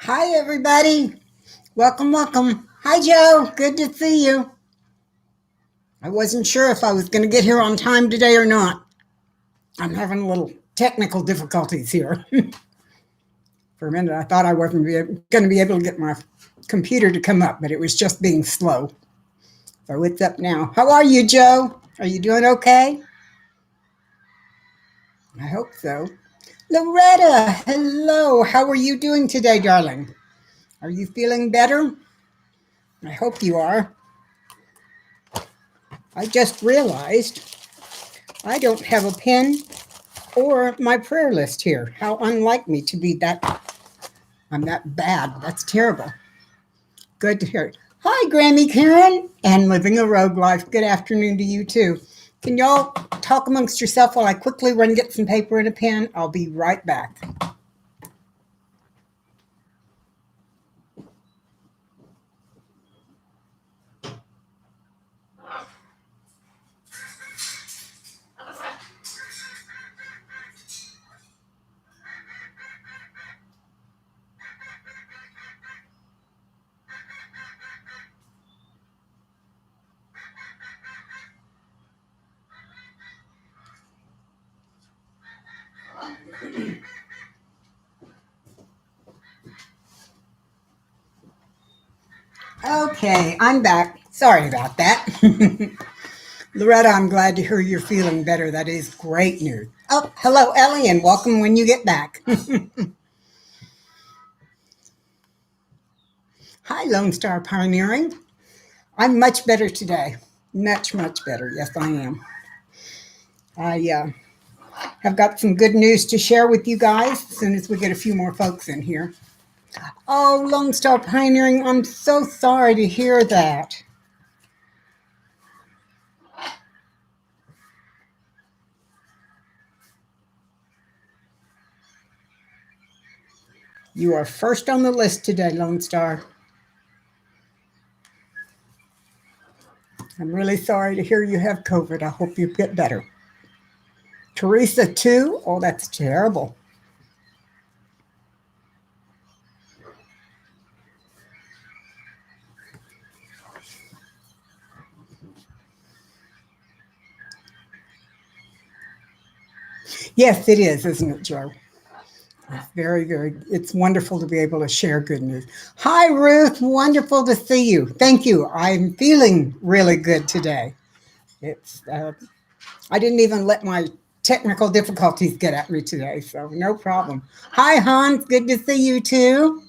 Hi, everybody. Welcome, welcome. Hi, Joe. Good to see you. I wasn't sure if I was going to get here on time today or not. I'm having a little technical difficulties here. For a minute, I thought I wasn't going to be able to get my computer to come up, but it was just being slow. So it's up now. How are you, Joe? Are you doing okay? I hope so. Loretta, hello. How are you doing today, darling? Are you feeling better? I hope you are. I just realized I don't have a pen or my prayer list here. How unlike me to be I'm that bad. That's terrible. Good to hear it. Hi, Grammy Karen and Living a Rogue Life. Good afternoon to you too. Can y'all talk amongst yourself while I quickly run and get some paper and a pen? I'll be right back. Okay, I'm back. Sorry about that. Loretta, I'm glad to hear you're feeling better. That is great news. Oh, hello, Ellie, and welcome when you get back. Hi, Lone Star Pioneering. I'm much better today. Much, much better. Yes, I am. I have got some good news to share with you guys as soon as we get a few more folks in here. Oh, Lone Star Pioneering, I'm so sorry to hear that. You are first on the list today, Lone Star. I'm really sorry to hear you have COVID. I hope you get better. Teresa, too? Oh, that's terrible. Yes, it is, isn't it, Joe? It's very good. It's wonderful to be able to share good news. Hi, Ruth. Wonderful to see you. Thank you. I'm feeling really good today. It's I didn't even let my technical difficulties get at me today, so no problem. Hi, Hans. Good to see you too.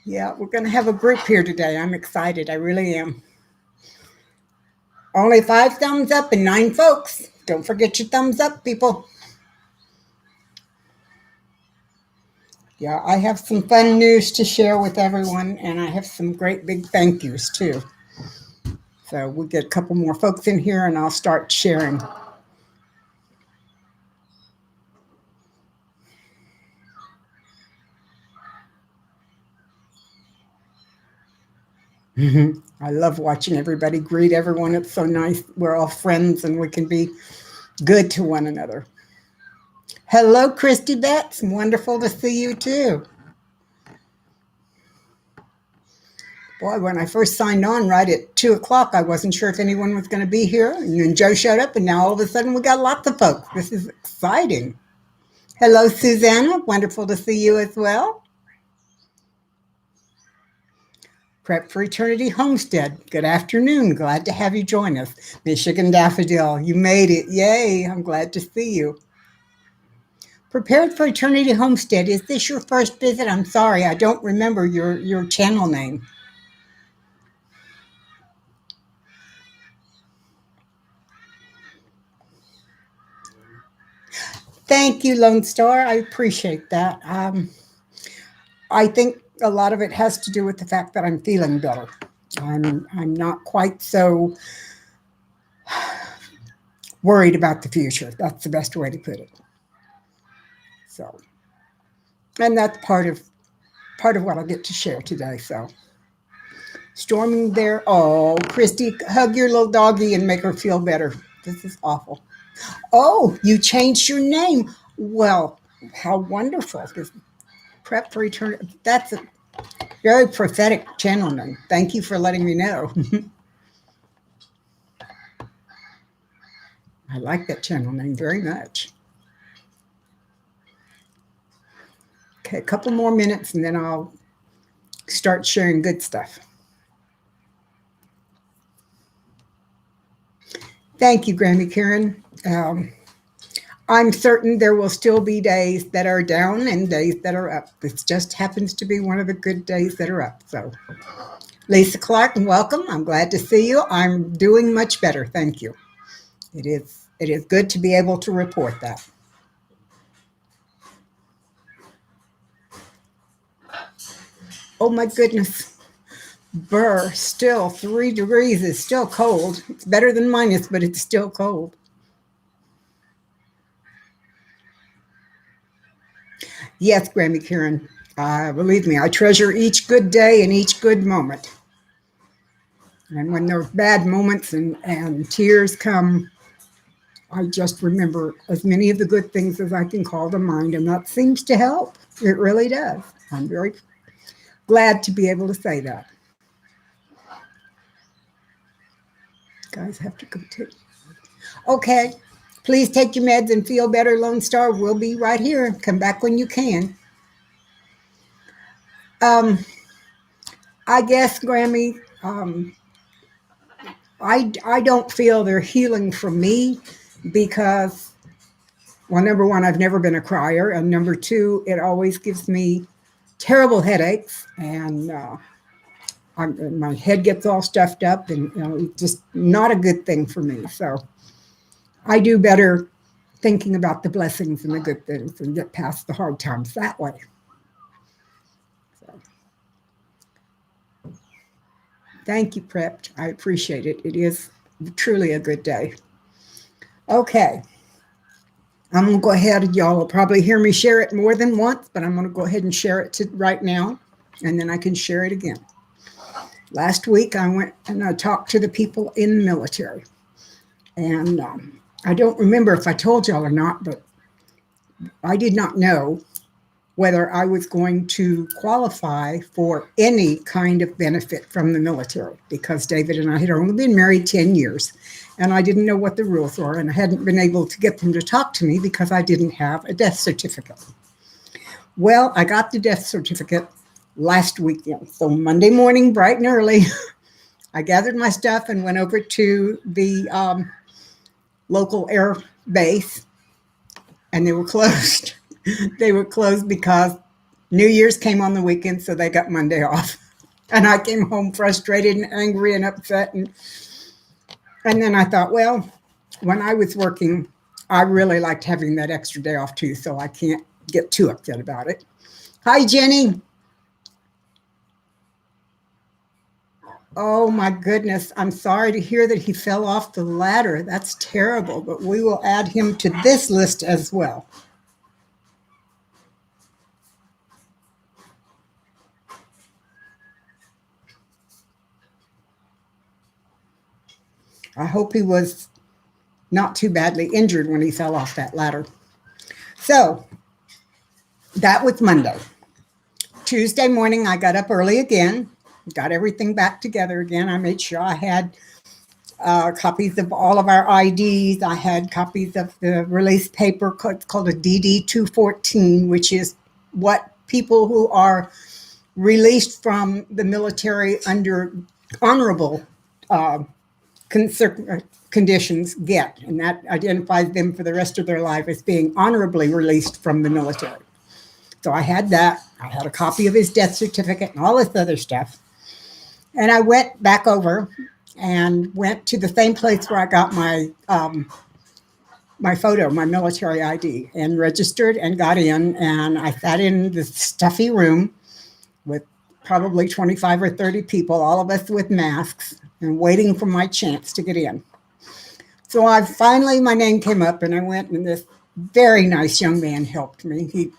Yeah, we're going to have a group here today. I'm excited. I really am. Only 5 thumbs up and 9 folks. Don't forget your thumbs up, people. Yeah, I have some fun news to share with everyone, and I have some great big thank yous too. So we'll get a couple more folks in here, and I'll start sharing. I love watching everybody greet everyone. It's so nice. We're all friends, and we can be good to one another. Hello, Christy Betts. Wonderful to see you too. Boy, when I first signed on right at 2 o'clock, I wasn't sure if anyone was going to be here. And then Joe showed up, and now all of a sudden we got lots of folks. This is exciting. Hello, Susanna. Wonderful to see you as well. Prep for Eternity Homestead. Good afternoon. Glad to have you join us. Michigan Daffodil, you made it. Yay. I'm glad to see you. Prepared for Eternity Homestead. Is this your first visit? I'm sorry, I don't remember your channel name. Thank you, Lone Star. I appreciate that. I think a lot of it has to do with the fact that I'm feeling better. I'm not quite so worried about the future. That's the best way to put it. So, and that's part of what I get to share today. So, storming there. Oh, Christy, hug your little doggy and make her feel better. This is awful. Oh, you changed your name. Well, How wonderful. This prep for eternity. That's a very prophetic channeling. Thank you for letting me know. I like that channel name very much. Okay, a couple more minutes and then I'll start sharing good stuff. Thank you, Grammy Karen. I'm certain there will still be days that are down and days that are up. This just happens to be one of the good days that are up. So, Lisa Clark, welcome. I'm glad to see you. I'm doing much better. Thank you. It is good to be able to report that. Oh my goodness. Burr, still 3 degrees is still cold. It's better than minus, but it's still cold. Yes, Grammy Karen. Believe me, I treasure each good day and each good moment. And when there's bad moments and tears come, I just remember as many of the good things as I can call to mind, and that seems to help. It really does. I'm very glad to be able to say that. Guys have to continue. Okay, please take your meds and feel better, Lone Star. We'll be right here. Come back when you can. I guess, Grammy, I don't feel they're healing from me because, well, number one, I've never been a crier, and number two, it always gives me terrible headaches, and my head gets all stuffed up, and it's just not a good thing for me. So I do better thinking about the blessings and the good things and get past the hard times that way. So, thank you, Prepped. I appreciate it. It is truly a good day. Okay. I'm going to go ahead. Y'all will probably hear me share it more than once, but I'm going to go ahead and share it right now, and then I can share it again. Last week, I went and I talked to the people in the military. And I don't remember if I told y'all or not, but I did not know whether I was going to qualify for any kind of benefit from the military because David and I had only been married 10 years and I didn't know what the rules were, and I hadn't been able to get them to talk to me because I didn't have a death certificate. Well, I got the death certificate last weekend. So Monday morning, bright and early, I gathered my stuff and went over to the local air base, and they were closed. They were closed because New Year's came on the weekend, so they got Monday off. And I came home frustrated and angry and upset. And then I thought, well, when I was working, I really liked having that extra day off too, so I can't get too upset about it. Hi, Jenny. Oh my goodness. I'm sorry to hear that he fell off the ladder. That's terrible, but we will add him to this list as well. I hope he was not too badly injured when he fell off that ladder. So that was Monday. Tuesday morning, I got up early again, got everything back together again. I made sure I had copies of all of our IDs. I had copies of the release paper. It's called a DD 214, which is what people who are released from the military under honorable conditions get, and that identifies them for the rest of their life as being honorably released from the military. So I had that. I had a copy of his death certificate and all this other stuff. And I went back over and went to the same place where I got my photo, my military ID, and registered and got in. And I sat in this stuffy room with probably 25 or 30 people, all of us with masks, and waiting for my chance to get in. So my name came up, and I went, and this very nice young man helped me. He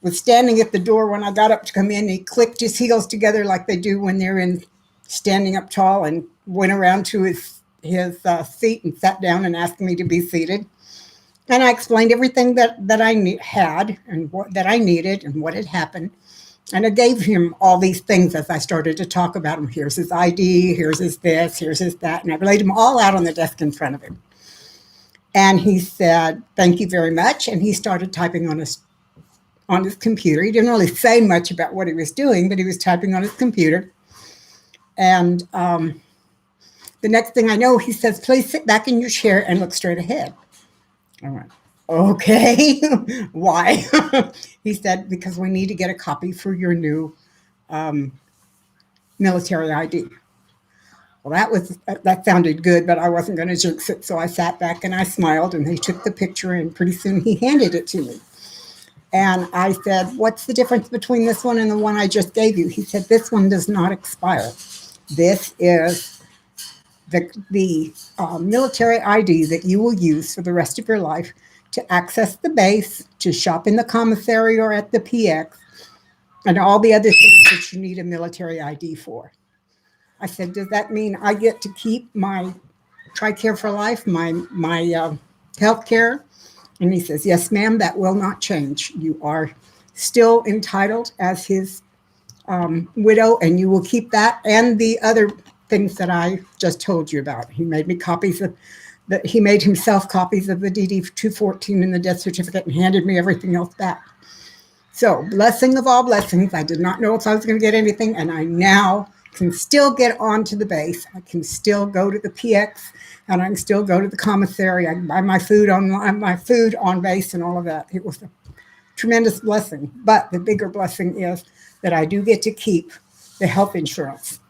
was standing at the door when I got up to come in. He clicked his heels together like they do when they're standing up tall, and went around to his seat and sat down and asked me to be seated. And I explained everything that had and that I needed and what had happened. And I gave him all these things as I started to talk about him. Here's his ID, here's his this, here's his that. And I laid them all out on the desk in front of him. And he said, "Thank you very much." And he started typing on his computer. He didn't really say much about what he was doing, but he was typing on his computer. And the next thing I know, he says, "Please sit back in your chair and look straight ahead." I went, "Okay." "Why?" He said, "Because we need to get a copy for your new um, military ID." Well, that sounded good, but I wasn't going to jinx it. So I sat back and I smiled, and he took the picture, and pretty soon he handed it to me. And I said, "What's the difference between this one and the one I just gave you?" He said, "This one does not expire. This is the military ID that you will use for the rest of your life to access the base, to shop in the commissary or at the PX, and all the other things that you need a military ID for." I said, "Does that mean I get to keep my TRICARE for life, my health care?" And he says, "Yes, ma'am, that will not change. You are still entitled as his widow, and you will keep that and the other things that I just told you about." He made me copies of that. He made himself copies of the DD 214 and the death certificate and handed me everything else back. So, blessing of all blessings. I did not know if I was going to get anything, and I now can still get onto the base. I can still go to the PX, and I can still go to the commissary. I can buy my food on base and all of that. It was a tremendous blessing. But the bigger blessing is that I do get to keep the health insurance.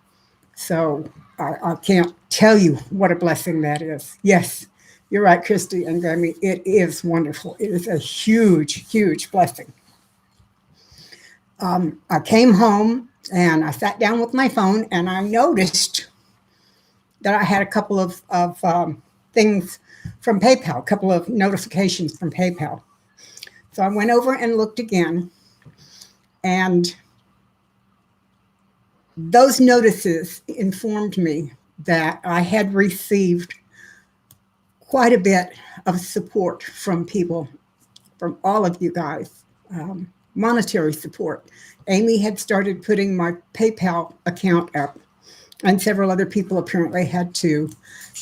So I can't tell you what a blessing that is. Yes, you're right, Christy and Grammy. It is wonderful. It is a huge, huge blessing. I came home and I sat down with my phone, and I noticed that I had a couple of things from PayPal, a couple of notifications from PayPal. So I went over and looked again, and those notices informed me that I had received quite a bit of support from people, from all of you guys, monetary support. Amy had started putting my PayPal account up, and several other people apparently had too.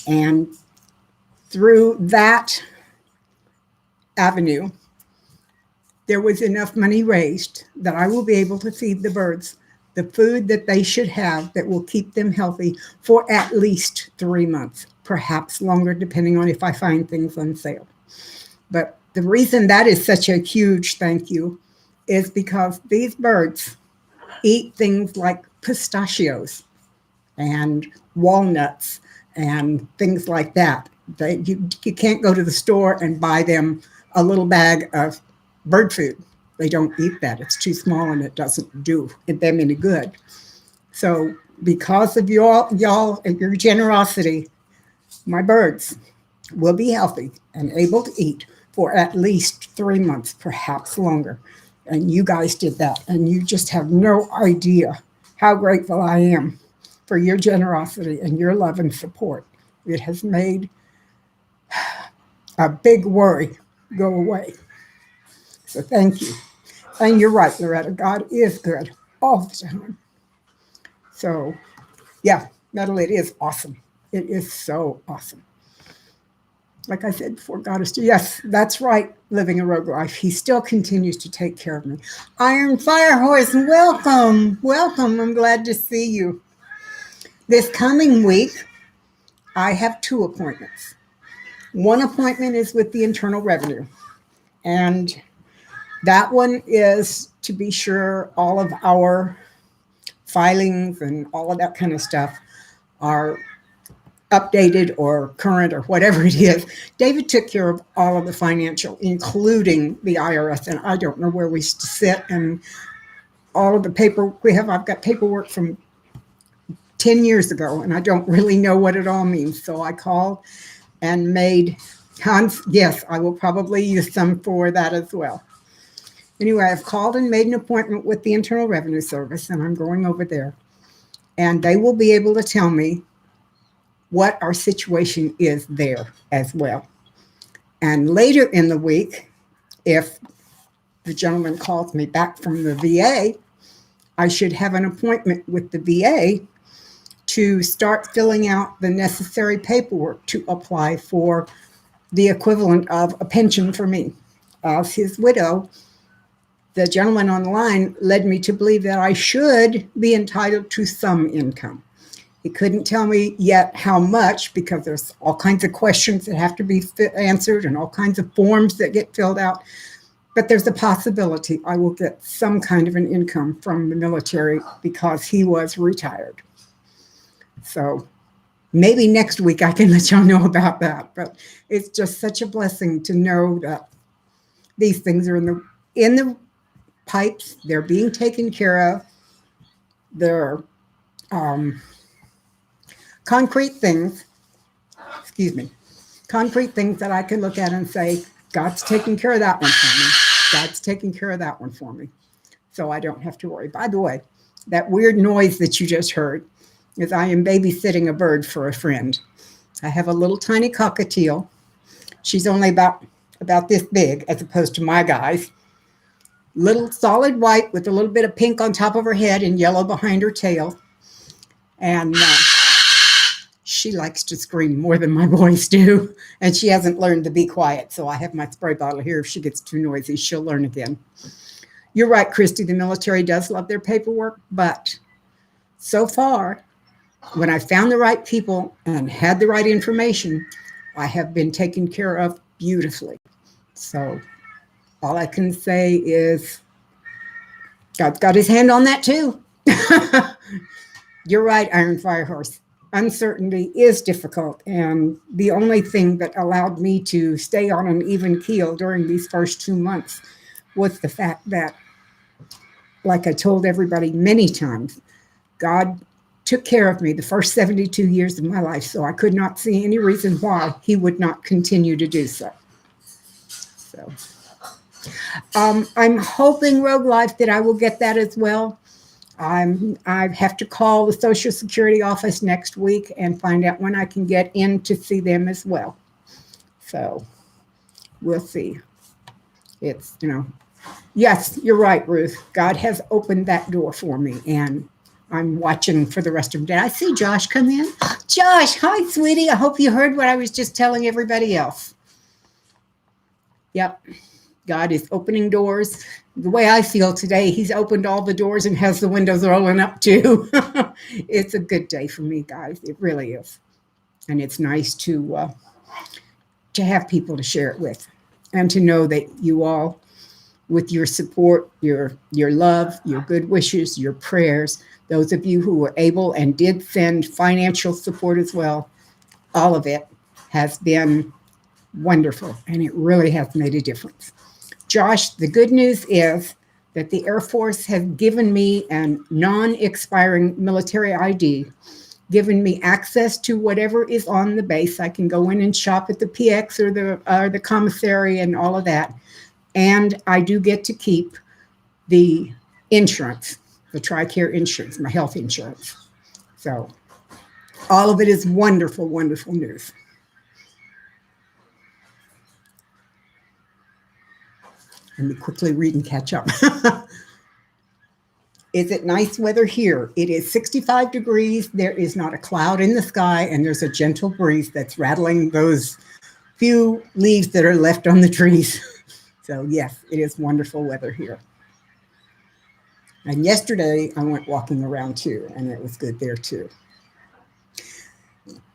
And through that avenue, there was enough money raised that I will be able to feed the birds the food that they should have that will keep them healthy for at least 3 months, perhaps longer, depending on if I find things on sale. But the reason that is such a huge thank you is because these birds eat things like pistachios and walnuts and things like that. You can't go to the store and buy them a little bag of bird food. They don't eat that. It's too small and it doesn't do them any good. So because of y'all and your generosity, my birds will be healthy and able to eat for at least 3 months, perhaps longer. And you guys did that. And you just have no idea how grateful I am for your generosity and your love and support. It has made a big worry go away. So thank you. And you're right, Loretta. God is good all the time. So, yeah, metal, it is awesome. It is so awesome. Like I said before, God is still, yes, that's right, living a rogue life. He still continues to take care of me. Iron Fire Horse, welcome. Welcome. I'm glad to see you. This coming week, I have 2 appointments. One appointment is with the Internal Revenue, and that one is to be sure all of our filings and all of that kind of stuff are updated or current or whatever it is. David took care of all of the financial, including the IRS, and I don't know where we sit and all of the paperwork we have. I've got paperwork from 10 years ago, and I don't really know what it all means. So I called and made Hans. Yes, I will probably use some for that as well. Anyway, I've called and made an appointment with the Internal Revenue Service, and I'm going over there. And they will be able to tell me what our situation is there as well. And later in the week, if the gentleman calls me back from the VA, I should have an appointment with the VA to start filling out the necessary paperwork to apply for the equivalent of a pension for me. As his widow, the gentleman on the line led me to believe that I should be entitled to some income. He couldn't tell me yet how much because there's all kinds of questions that have to be answered and all kinds of forms that get filled out. But there's a possibility I will get some kind of an income from the military because he was retired. So maybe next week I can let y'all know about that. But it's just such a blessing to know that these things are in the pipes. They're being taken care of. They're concrete things that I can look at and say, God's taking care of that one for me. God's taking care of that one for me. So I don't have to worry. By the way, that weird noise that you just heard is I am babysitting a bird for a friend. I have a little tiny cockatiel. She's only about this big as opposed to my guys. Little solid white with a little bit of pink on top of her head and yellow behind her tail. And she likes to scream more than my boys do. And she hasn't learned to be quiet. So I have my spray bottle here. If she gets too noisy, she'll learn again. You're right, Christy. The military does love their paperwork. But so far, when I found the right people and had the right information, I have been taken care of beautifully. So all I can say is God's got his hand on that too. You're right, Iron Firehorse. Uncertainty is difficult. And the only thing that allowed me to stay on an even keel during these first 2 months was the fact that, like I told everybody many times, God took care of me the first 72 years of my life, so I could not see any reason why he would not continue to do so. So I'm hoping, Rogue Life, that I will get that as well. I have to call the Social Security office next week and find out when I can get in to see them as well. So we'll see. It's, yes, you're right, Ruth. God has opened that door for me, and I'm watching for the rest of the day. I see Josh come in. Josh, hi, sweetie. I hope you heard what I was just telling everybody else. Yep. God is opening doors. The way I feel today, he's opened all the doors and has the windows rolling up too. It's a good day for me, guys. It really is. And it's nice to have people to share it with and to know that you all, with your support, your love, your good wishes, your prayers, those of you who were able and did send financial support as well, all of it has been wonderful, and it really has made a difference. Josh, the good news is that the Air Force has given me a non-expiring military ID, given me access to whatever is on the base. I can go in and shop at the PX or the commissary and all of that. And I do get to keep the insurance, the TRICARE insurance, my health insurance. So all of it is wonderful, wonderful news. Let me quickly read and catch up. Is it nice weather here? It is 65 degrees. There is not a cloud in the sky, and there's a gentle breeze that's rattling those few leaves that are left on the trees. So yes, it is wonderful weather here. And yesterday I went walking around too, and it was good there too.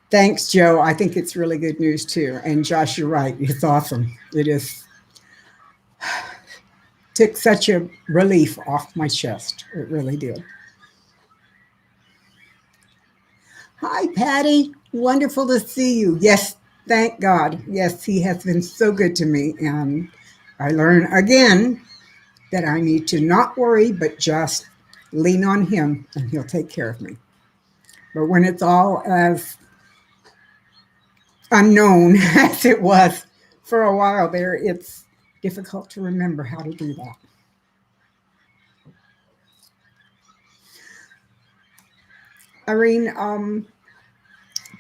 Thanks, Joe. I think it's really good news too. And Josh, you're right. It's awesome. It is. Took such a relief off my chest. It really did. Hi, Patty. Wonderful to see you. Yes, thank God. Yes, he has been so good to me. And I learn again that I need to not worry, but just lean on him, and he'll take care of me. But when it's all as unknown as it was for a while there, it's difficult to remember how to do that. Irene,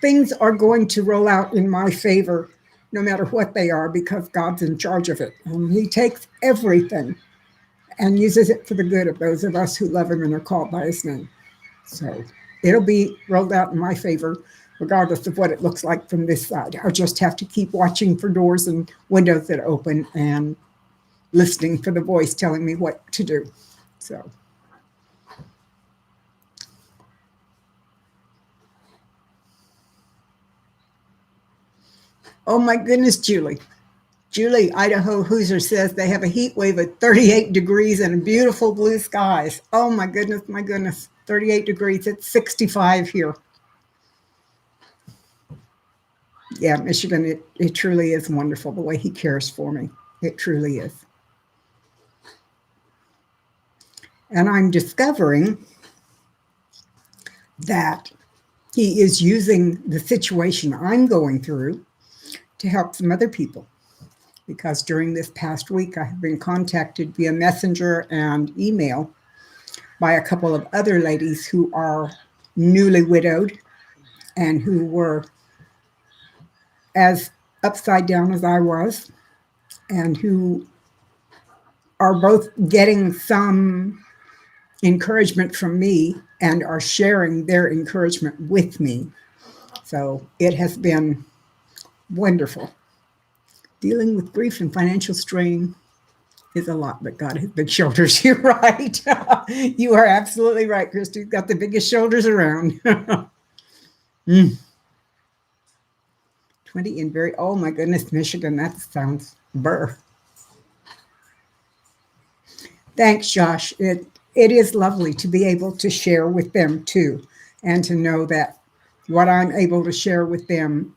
things are going to roll out in my favor no matter what they are, because God's in charge of it. And He takes everything and uses it for the good of those of us who love Him and are called by His name. So it'll be rolled out in my favor, regardless of what it looks like from this side. I just have to keep watching for doors and windows that open and listening for the voice telling me what to do. So. Oh my goodness, Julie. Julie, Idaho Hoosier says they have a heat wave of 38 degrees and beautiful blue skies. Oh my goodness, my goodness. 38 degrees. It's 65 here. Yeah, Michigan, it truly is wonderful the way He cares for me. It truly is. And I'm discovering that He is using the situation I'm going through to help some other people. Because during this past week, I have been contacted via messenger and email by a couple of other ladies who are newly widowed and who were as upside down as I was, and who are both getting some encouragement from me and are sharing their encouragement with me. So it has been wonderful. Dealing with grief and financial strain is a lot, but God has big shoulders. You're right. You are absolutely right, Christy. Got the biggest shoulders around. 20 and very, oh my goodness, Michigan, that sounds burr. Thanks, Josh. It is lovely to be able to share with them too, and to know that what I'm able to share with them,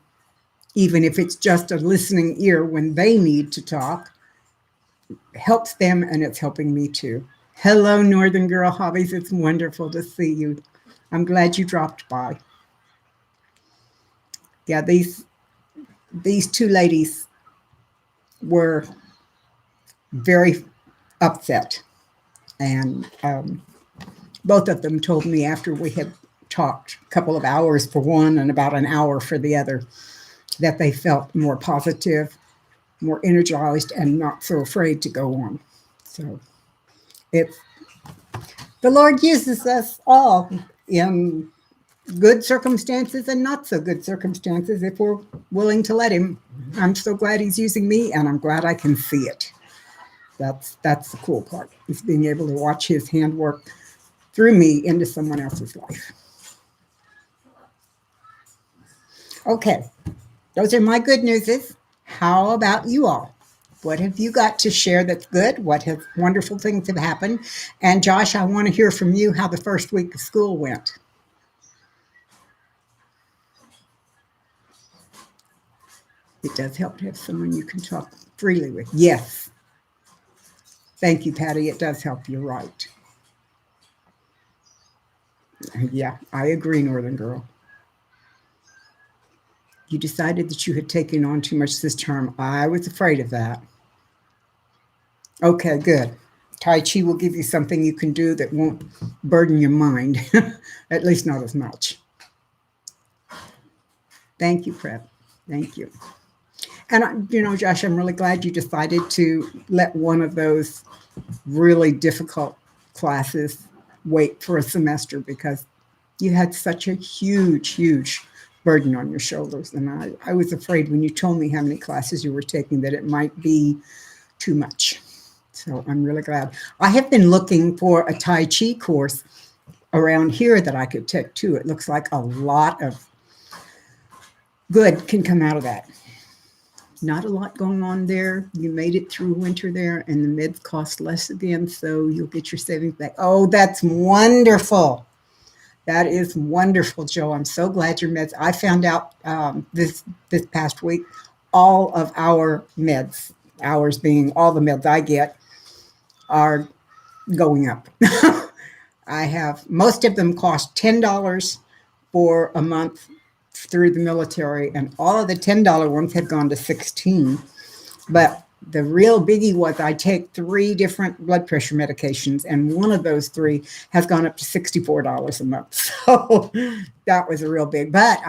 even if it's just a listening ear when they need to talk, helps them, and it's helping me too. Hello, Northern Girl Hobbies. It's wonderful to see you. I'm glad you dropped by. Yeah, these two ladies were very upset, and both of them told me after we had talked a couple of hours for one and about an hour for the other, that they felt more positive, more energized, and not so afraid to go on. So it's the Lord uses us all in good circumstances and not so good circumstances if we're willing to let Him. I'm so glad He's using me, and I'm glad I can see it. That's the cool part, is being able to watch His handwork through me into someone else's life. Okay, those are my good newses. How about you all? What have you got to share that's good? What wonderful things have happened? And Josh, I want to hear from you how the first week of school went. It does help to have someone you can talk freely with. Yes. Thank you, Patty. It does help. You're right. Yeah, I agree, Northern Girl. You decided that you had taken on too much this term. I was afraid of that. Okay, good. Tai Chi will give you something you can do that won't burden your mind, at least not as much. Thank you, Prep. Thank you. And, Josh, I'm really glad you decided to let one of those really difficult classes wait for a semester, because you had such a huge burden on your shoulders. And I was afraid when you told me how many classes you were taking that it might be too much. So I'm really glad. I have been looking for a Tai Chi course around here that I could take too. It looks like a lot of good can come out of that. Not a lot going on there. You made it through winter there, and the meds cost less again, so you'll get your savings back. Oh, that's wonderful. That is wonderful, Joe. I'm so glad your meds. I found out this past week, all of our meds, ours being all the meds I get, are going up. I have, most of them cost $10 for a month through the military, and all of the $10 ones had gone to $16. But the real biggie was I take 3 different blood pressure medications, and one of those 3 has gone up to $64 a month. So that was a real big. But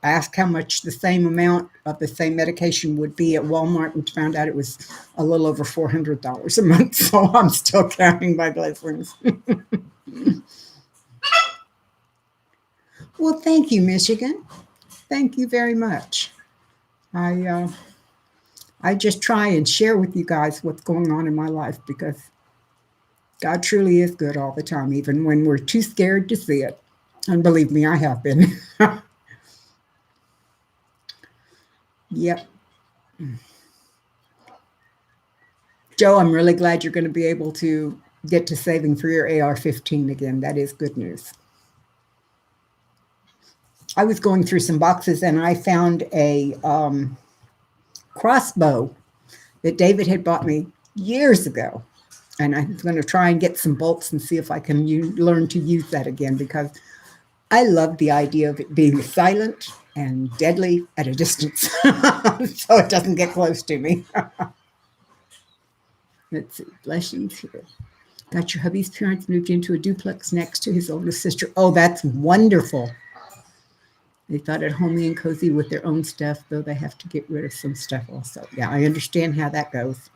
I asked how much the same amount of the same medication would be at Walmart and found out it was a little over $400 a month. So I'm still counting my blessings. Well, thank you, Michigan. Thank you very much. I just try and share with you guys what's going on in my life because God truly is good all the time, even when we're too scared to see it. And believe me, I have been. Yep. Joe, I'm really glad you're going to be able to get to saving for your AR-15 again. That is good news. I was going through some boxes and I found a crossbow that David had bought me years ago. And I'm going to try and get some bolts and see if I can learn to use that again because I love the idea of it being silent and deadly at a distance so it doesn't get close to me. Let's see, blessings here. Got your hubby's parents moved into a duplex next to his oldest sister. Oh, that's wonderful. They thought it homey and cozy with their own stuff, though they have to get rid of some stuff also. Yeah, I understand how that goes.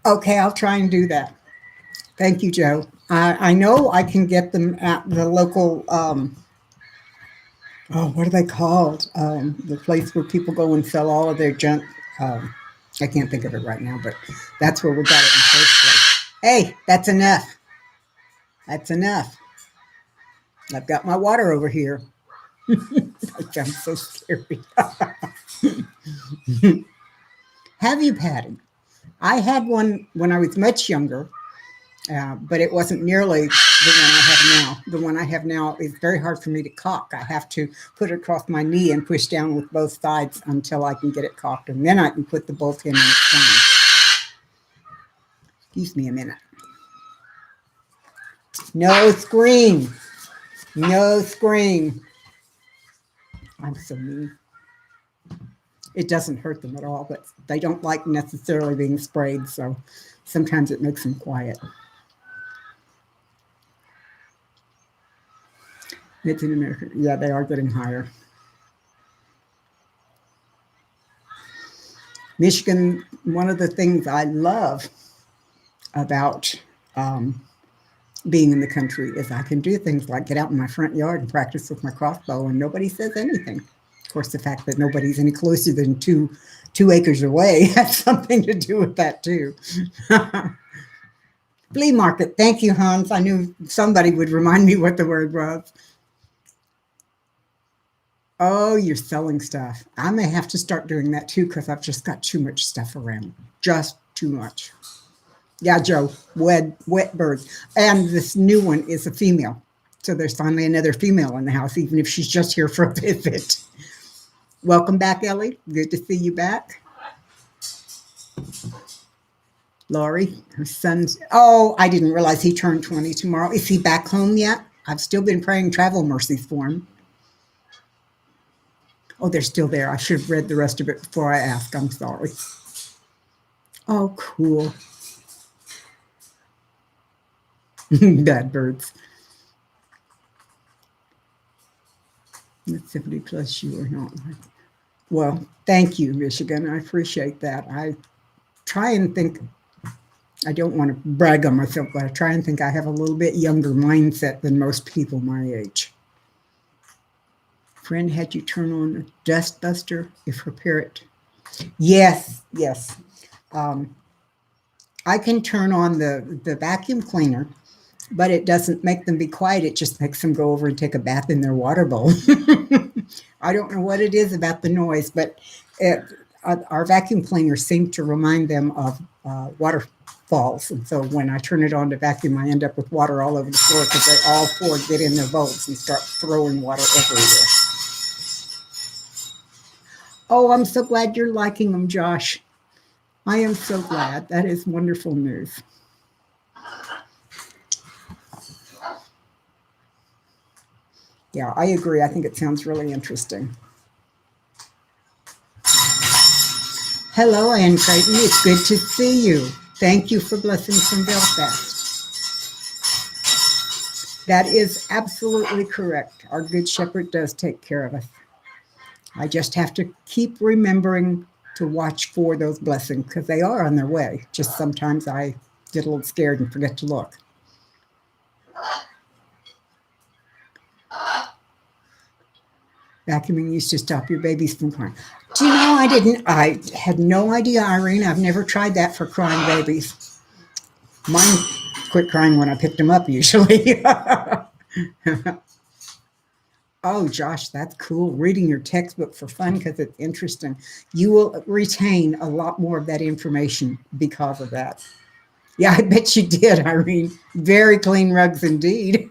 Okay, I'll try and do that. Thank you, Joe. I know I can get them at the local, what are they called? The place where people go and sell all of their junk. I can't think of it right now, but that's where we got it in the first place. Hey, that's enough. That's enough. I've got my water over here. That sounds so scary. Have you, Patty? I had one when I was much younger, but it wasn't nearly the one I have now. The one I have now is very hard for me to cock. I have to put it across my knee and push down with both sides until I can get it cocked, and then I can put the bolt in and it's fine. Excuse me a minute. No scream. No scream. I'm so mean. It doesn't hurt them at all, but they don't like necessarily being sprayed, so sometimes it makes them quiet. It's in America. Yeah, they are getting higher. Michigan, one of the things I love about being in the country is I can do things like get out in my front yard and practice with my crossbow and nobody says anything. Of course, the fact that nobody's any closer than two acres away has something to do with that too. Flea market. Thank you, Hans. I knew somebody would remind me what the word was. Oh, you're selling stuff. I may have to start doing that too because I've just got too much stuff around. Just too much. Yeah, Joe, wet bird. And this new one is a female. So there's finally another female in the house, even if she's just here for a visit. Welcome back, Ellie. Good to see you back. Laurie, her son's, I didn't realize he turned 20 tomorrow. Is he back home yet? I've still been praying travel mercies for him. Oh, they're still there. I should have read the rest of it before I ask. I'm sorry. Oh, cool. Bad birds. It's 70 plus you or not. Well, thank you, Michigan. I appreciate that. I try and think, I don't want to brag on myself, but I try and think I have a little bit younger mindset than most people my age. Friend had you turn on a dust buster if her parrot. Yes. I can turn on the vacuum cleaner, but it doesn't make them be quiet. It just makes them go over and take a bath in their water bowl. I don't know what it is about the noise, but our vacuum cleaners seem to remind them of waterfalls. And so when I turn it on to vacuum, I end up with water all over the floor because they all four get in their bowls and start throwing water everywhere. Oh, I'm so glad you're liking them, Josh. I am so glad. That is wonderful news. Yeah, I agree. I think it sounds really interesting. Hello, Ann Creighton. It's good to see you. Thank you for blessings from Belfast. That is absolutely correct. Our Good Shepherd does take care of us. I just have to keep remembering to watch for those blessings because they are on their way. Just sometimes I get a little scared and forget to look. Vacuuming used to stop your babies from crying. Do you know I had no idea, Irene. I've never tried that for crying babies. Mine quit crying when I picked them up usually. Oh, Josh, that's cool. Reading your textbook for fun because it's interesting. You will retain a lot more of that information because of that. Yeah, I bet you did, Irene. Very clean rugs indeed.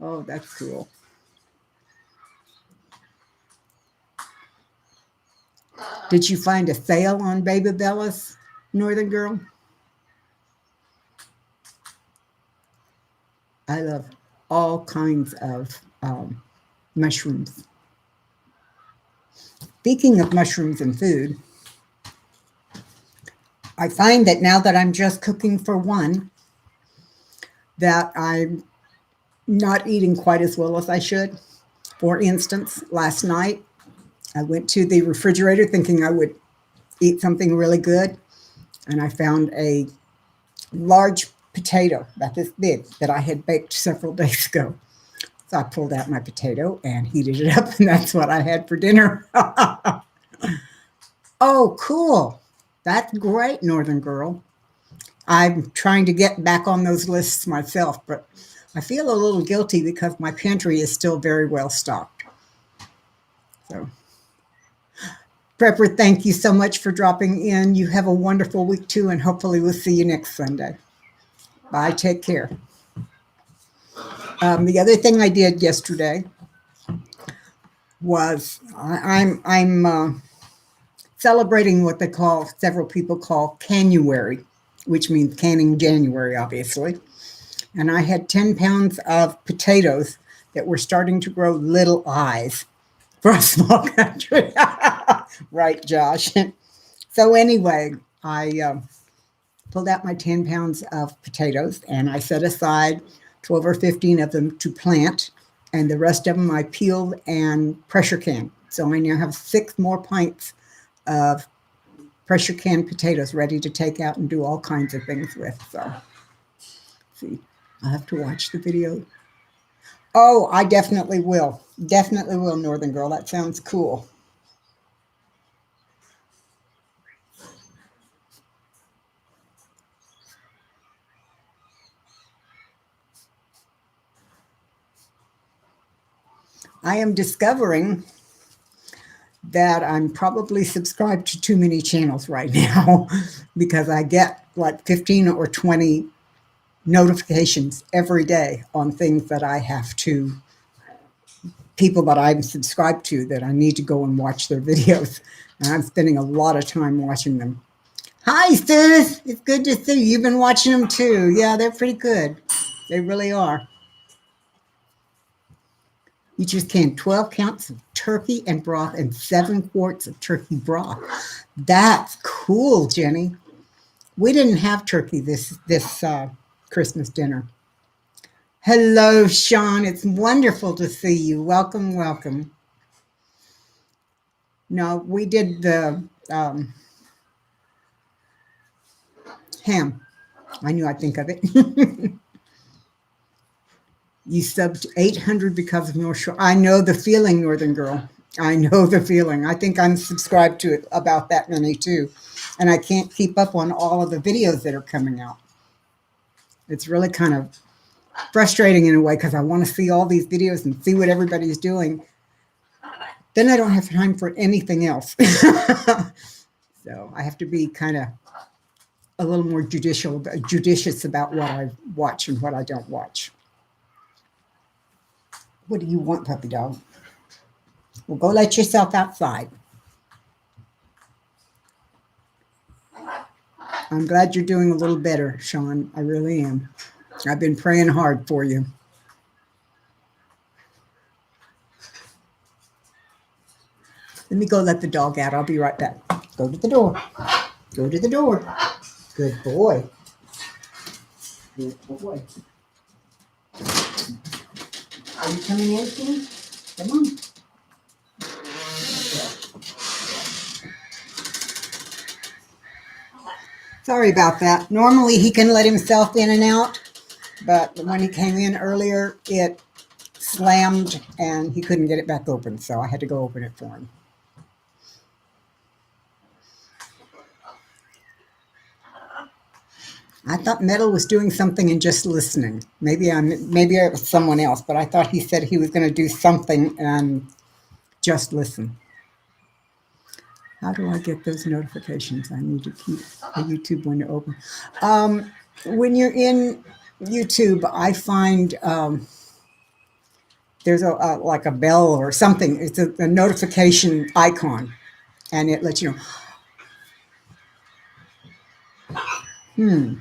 Oh, that's cool. Did you find a sale on Baby Bella's, Northern Girl? I love all kinds of mushrooms. Speaking of mushrooms and food, I find that now that I'm just cooking for one, that I'm not eating quite as well as I should. For instance, last night I went to the refrigerator thinking I would eat something really good, and I found a large potato about this big that I had baked several days ago. So I pulled out my potato and heated it up, and that's what I had for dinner. Oh, cool. That's great, Northern Girl. I'm trying to get back on those lists myself, but I feel a little guilty because my pantry is still very well stocked. So, Prepper, thank you so much for dropping in. You have a wonderful week too, and hopefully we'll see you next Sunday. Bye. Take care. The other thing I did yesterday was I'm celebrating what several people call Canuary, which means canning January, obviously. And I had 10 pounds of potatoes that were starting to grow little eyes for a small country. Right, Josh? So anyway, I pulled out my 10 pounds of potatoes and I set aside 12 or 15 of them to plant, and the rest of them I peeled and pressure canned. So I now have 6 more pints of pressure canned potatoes ready to take out and do all kinds of things with. So, see, I'll have to watch the video. Oh, I definitely will. Definitely will, Northern Girl. That sounds cool. I am discovering that I'm probably subscribed to too many channels right now because I get like 15 or 20 notifications every day on things that I have to, people that I'm subscribed to that I need to go and watch their videos. And I'm spending a lot of time watching them. Hi, sis. It's good to see you. You've been watching them too. Yeah, they're pretty good. They really are. You just canned 12 counts of turkey and broth and 7 quarts of turkey broth. That's cool, Jenny. We didn't have turkey this Christmas dinner. Hello, Sean. It's wonderful to see you. Welcome, welcome. No, we did the ham. I knew I'd think of it. You subbed 800 because of North Shore. I know the feeling, Northern Girl. I know the feeling. I think I'm subscribed to it about that many too. And I can't keep up on all of the videos that are coming out. It's really kind of frustrating in a way because I want to see all these videos and see what everybody's doing. Then I don't have time for anything else. So I have to be kind of a little more judicious about what I watch and what I don't watch. What do you want, puppy dog? Well, go let yourself outside. I'm glad you're doing a little better, Sean. I really am. I've been praying hard for you. Let me go let the dog out. I'll be right back. Go to the door. Go to the door. Good boy. Good boy. Are you coming in, King? Come on. Sorry about that. Normally he can let himself in and out, but when he came in earlier, it slammed and he couldn't get it back open, so I had to go open it for him. I thought Metal was doing something and just listening. Maybe it was someone else, but I thought he said he was going to do something and just listen. How do I get those notifications? I need to keep the YouTube window open. When you're in YouTube, I find there's like a bell or something. It's a notification icon, and it lets you know.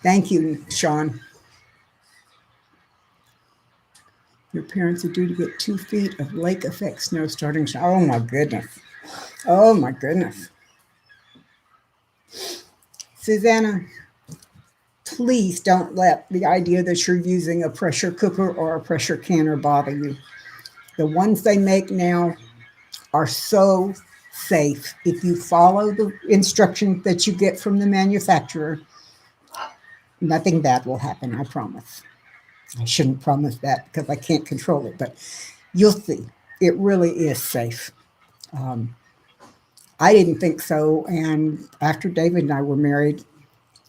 Thank you, Sean. Your parents are due to get 2 feet of lake effect snow starting. Oh my goodness. Oh my goodness. Susanna, please don't let the idea that you're using a pressure cooker or a pressure canner bother you. The ones they make now are so safe. If you follow the instructions that you get from the manufacturer, nothing bad will happen, I promise. I shouldn't promise that because I can't control it, but you'll see. It really is safe. I didn't think so, and after David and I were married,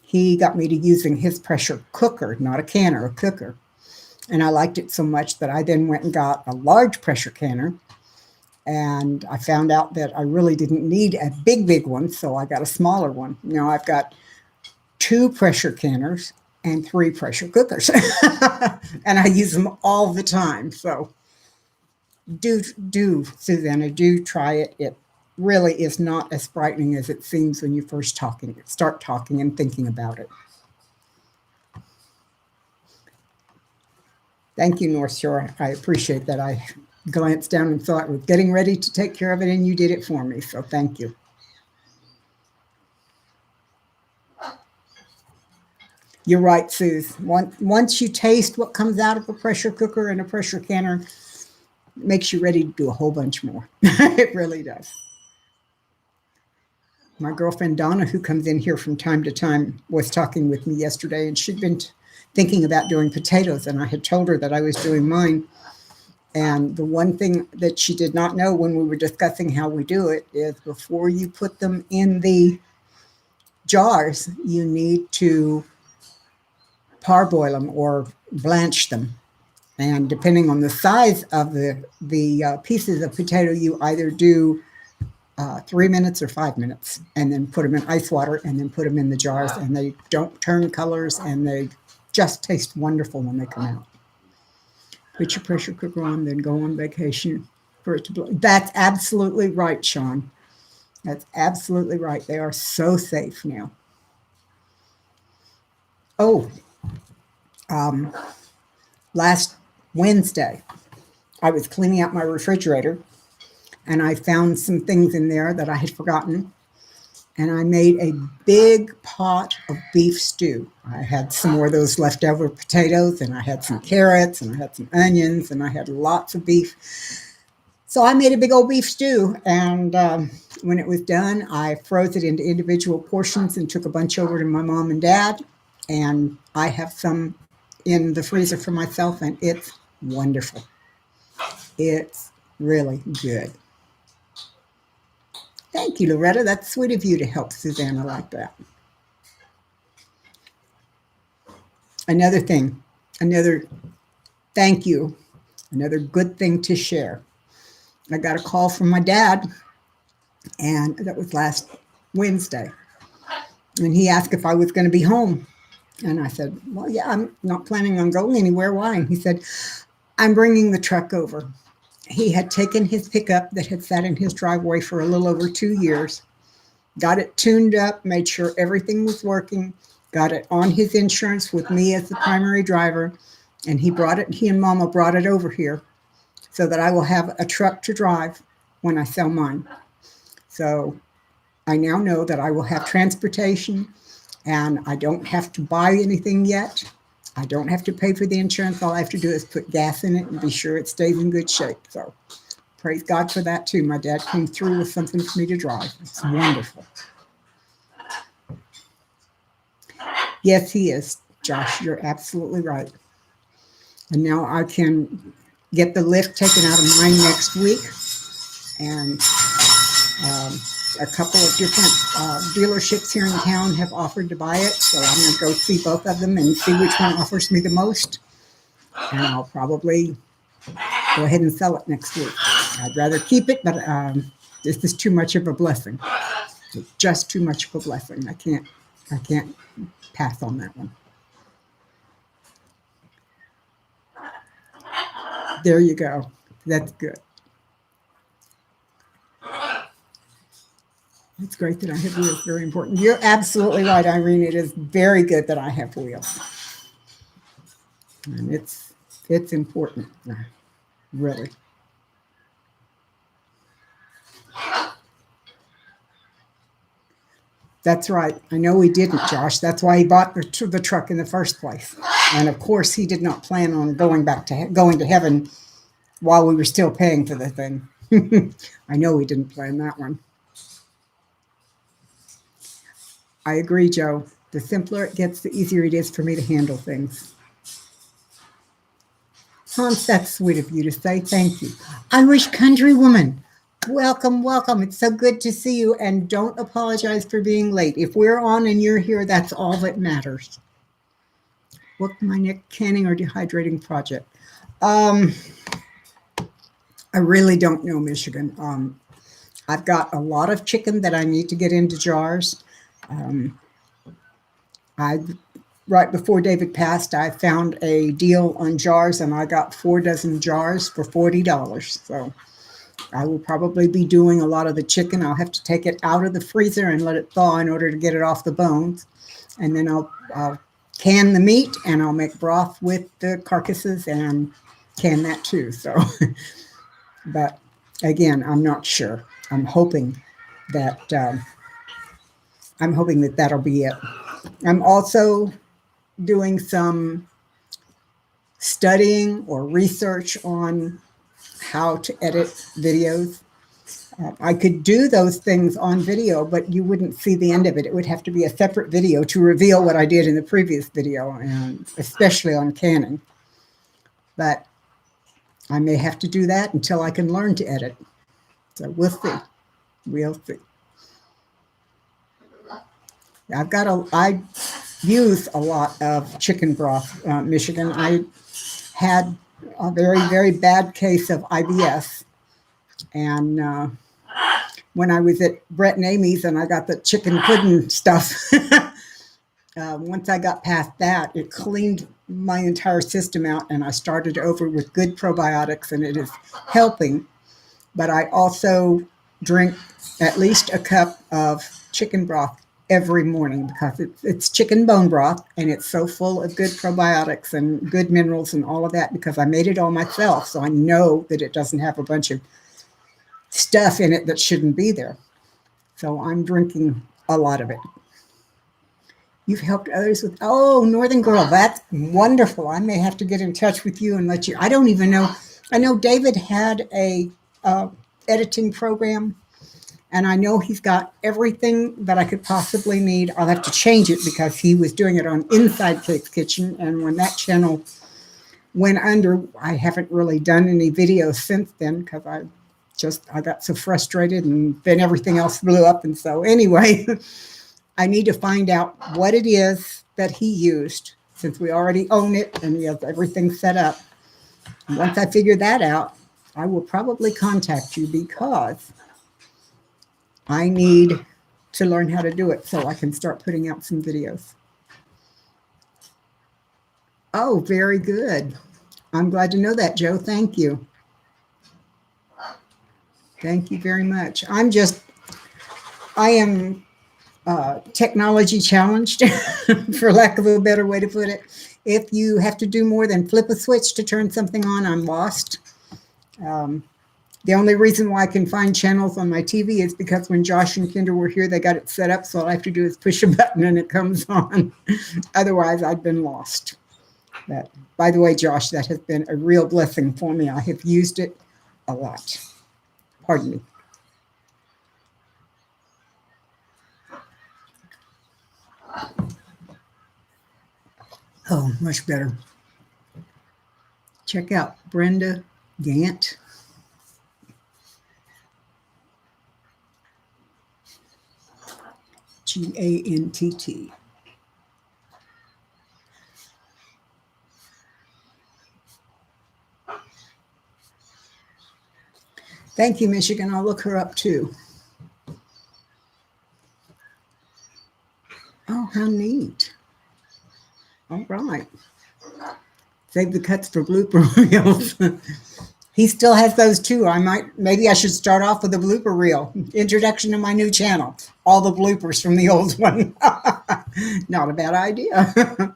he got me to using his pressure cooker, not a canner, a cooker. And I liked it so much that I then went and got a large pressure canner, and I found out that I really didn't need a big one, so I got a smaller one. Now I've got 2 pressure canners and 3 pressure cookers, and I use them all the time. So do, Susanna, do try it. It really is not as frightening as it seems when you first start talking and thinking about it. Thank you, North Shore. I appreciate that. I glanced down and thought I was getting ready to take care of it, and you did it for me, so thank you. You're right, Suze. Once you taste what comes out of a pressure cooker and a pressure canner, it makes you ready to do a whole bunch more. It really does. My girlfriend Donna, who comes in here from time to time, was talking with me yesterday, and she'd been thinking about doing potatoes, and I had told her that I was doing mine. And the one thing that she did not know when we were discussing how we do it is before you put them in the jars, you need to parboil them or blanch them. And depending on the size of the pieces of potato, you either do 3 minutes or 5 minutes, and then put them in ice water, and then put them in the jars, and they don't turn colors, and they just taste wonderful when they come out. Put your pressure cooker on, then go on vacation for it to blow. That's absolutely right, Sean. That's absolutely right. They are so safe now. Oh, last Wednesday, I was cleaning out my refrigerator, and I found some things in there that I had forgotten, and I made a big pot of beef stew. I had some more of those leftover potatoes, and I had some carrots, and I had some onions, and I had lots of beef. So I made a big old beef stew, and when it was done, I froze it into individual portions and took a bunch over to my mom and dad, and I have some in the freezer for myself, and it's wonderful. It's really good. Thank you, Loretta. That's sweet of you to help Susanna like that. Another thing, another thank you, another good thing to share. I got a call from my dad, and that was last Wednesday. And he asked if I was going to be home. And I said, well, yeah, I'm not planning on going anywhere. Why? And he said, I'm bringing the truck over. He had taken his pickup that had sat in his driveway for a little over 2 years, got it tuned up, made sure everything was working, got it on his insurance with me as the primary driver, and he and Mama brought it over here so that I will have a truck to drive when I sell mine. So I now know that I will have transportation and I don't have to buy anything yet. I don't have to pay for the insurance. All I have to do is put gas in it and be sure it stays in good shape. So praise God for that too. My dad came through with something for me to drive. It's wonderful. Yes, he is. Josh, you're absolutely right. And now I can get the lift taken out of mine next week. And a couple of different dealerships here in town have offered to buy it. So I'm going to go see both of them and see which one offers me the most. And I'll probably go ahead and sell it next week. I'd rather keep it, but this is too much of a blessing. It's just too much of a blessing. I can't pass on that one. There you go. That's good. It's great that I have wheels. Very important. You're absolutely right, Irene. It is very good that I have wheels. And it's important, really. That's right. I know he didn't, Josh. That's why he bought the truck in the first place. And of course, he did not plan on going to heaven while we were still paying for the thing. I know he didn't plan that one. I agree, Joe. The simpler it gets, the easier it is for me to handle things. Hans, that's sweet of you to say. Thank you. Irish countrywoman, welcome, welcome. It's so good to see you, and don't apologize for being late. If we're on and you're here, that's all that matters. What's my next canning or dehydrating project? I really don't know, Michigan. I've got a lot of chicken that I need to get into jars. Right before David passed, I found a deal on jars, and I got 4 dozen jars for $40. So I will probably be doing a lot of the chicken. I'll have to take it out of the freezer and let it thaw in order to get it off the bones. And then I'll can the meat, and I'll make broth with the carcasses and can that too. So, but again, I'm not sure. I'm hoping that that'll be it. I'm also doing some studying or research on how to edit videos. I could do those things on video, but you wouldn't see the end of it. It would have to be a separate video to reveal what I did in the previous video, and especially on canning. But I may have to do that until I can learn to edit. So we'll see. We'll see. I use a lot of chicken broth, Michigan. I had a very, very bad case of IBS. And when I was at Brett and Amy's and I got the chicken pudding stuff, once I got past that, it cleaned my entire system out, and I started over with good probiotics, and it is helping. But I also drink at least a cup of chicken broth every morning because it's chicken bone broth, and it's so full of good probiotics and good minerals and all of that because I made it all myself. So I know that it doesn't have a bunch of stuff in it that shouldn't be there. So I'm drinking a lot of it. You've helped others with, Northern Girl, that's wonderful. I may have to get in touch with you and let you, I don't even know. I know David had a editing program, and I know he's got everything that I could possibly need. I'll have to change it because he was doing it on Inside Kate's Kitchen. And when that channel went under, I haven't really done any videos since then because I got so frustrated, and then everything else blew up. And so anyway, I need to find out what it is that he used since we already own it and he has everything set up. And once I figure that out, I will probably contact you because I need to learn how to do it so I can start putting out some videos. Oh, very good. I'm glad to know that, Joe. Thank you. Thank you very much. I am technology challenged, for lack of a better way to put it. If you have to do more than flip a switch to turn something on, I'm lost. The only reason why I can find channels on my TV is because when Josh and Kinder were here, they got it set up. So all I have to do is push a button and it comes on. Otherwise, I'd been lost. But by the way, Josh, that has been a real blessing for me. I have used it a lot. Pardon me. Oh, much better. Check out Brenda Gant. Gantt. Thank you, Michigan. I'll look her up too. Oh, how neat. All right. Save the cuts for blooper reels. He still has those too. Maybe I should start off with a blooper reel. Introduction to my new channel. All the bloopers from the old one. Not a bad idea.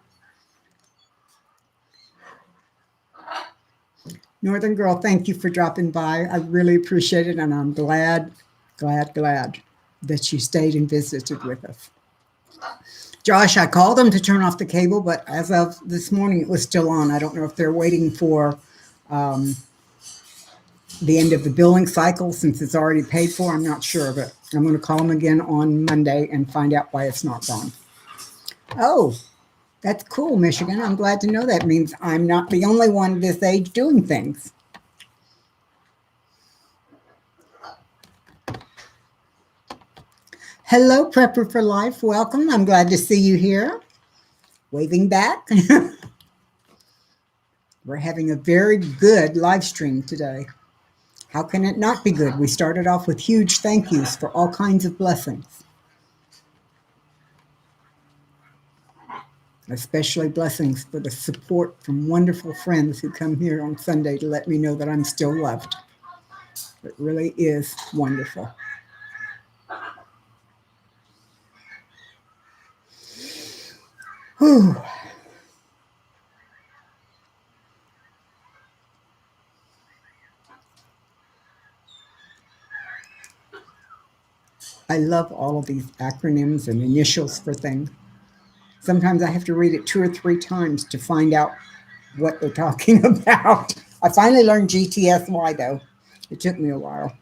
Northern Girl, thank you for dropping by. I really appreciate it, and I'm glad that you stayed and visited with us. Josh, I called them to turn off the cable, but as of this morning, it was still on. I don't know if they're waiting for the end of the billing cycle since it's already paid for. I'm not sure, but I'm going to call them again on Monday and find out why it's not gone. Oh, that's cool, Michigan. I'm glad to know that means I'm not the only one this age doing things. Hello, Prepper for Life. Welcome. I'm glad to see you here. Waving back. We're having a very good live stream today. How can it not be good? We started off with huge thank yous for all kinds of blessings. Especially blessings for the support from wonderful friends who come here on Sunday to let me know that I'm still loved. It really is wonderful. Whew. I love all of these acronyms and initials for things. Sometimes I have to read it 2 or 3 times to find out what they're talking about. I finally learned GTSY, though. It took me a while.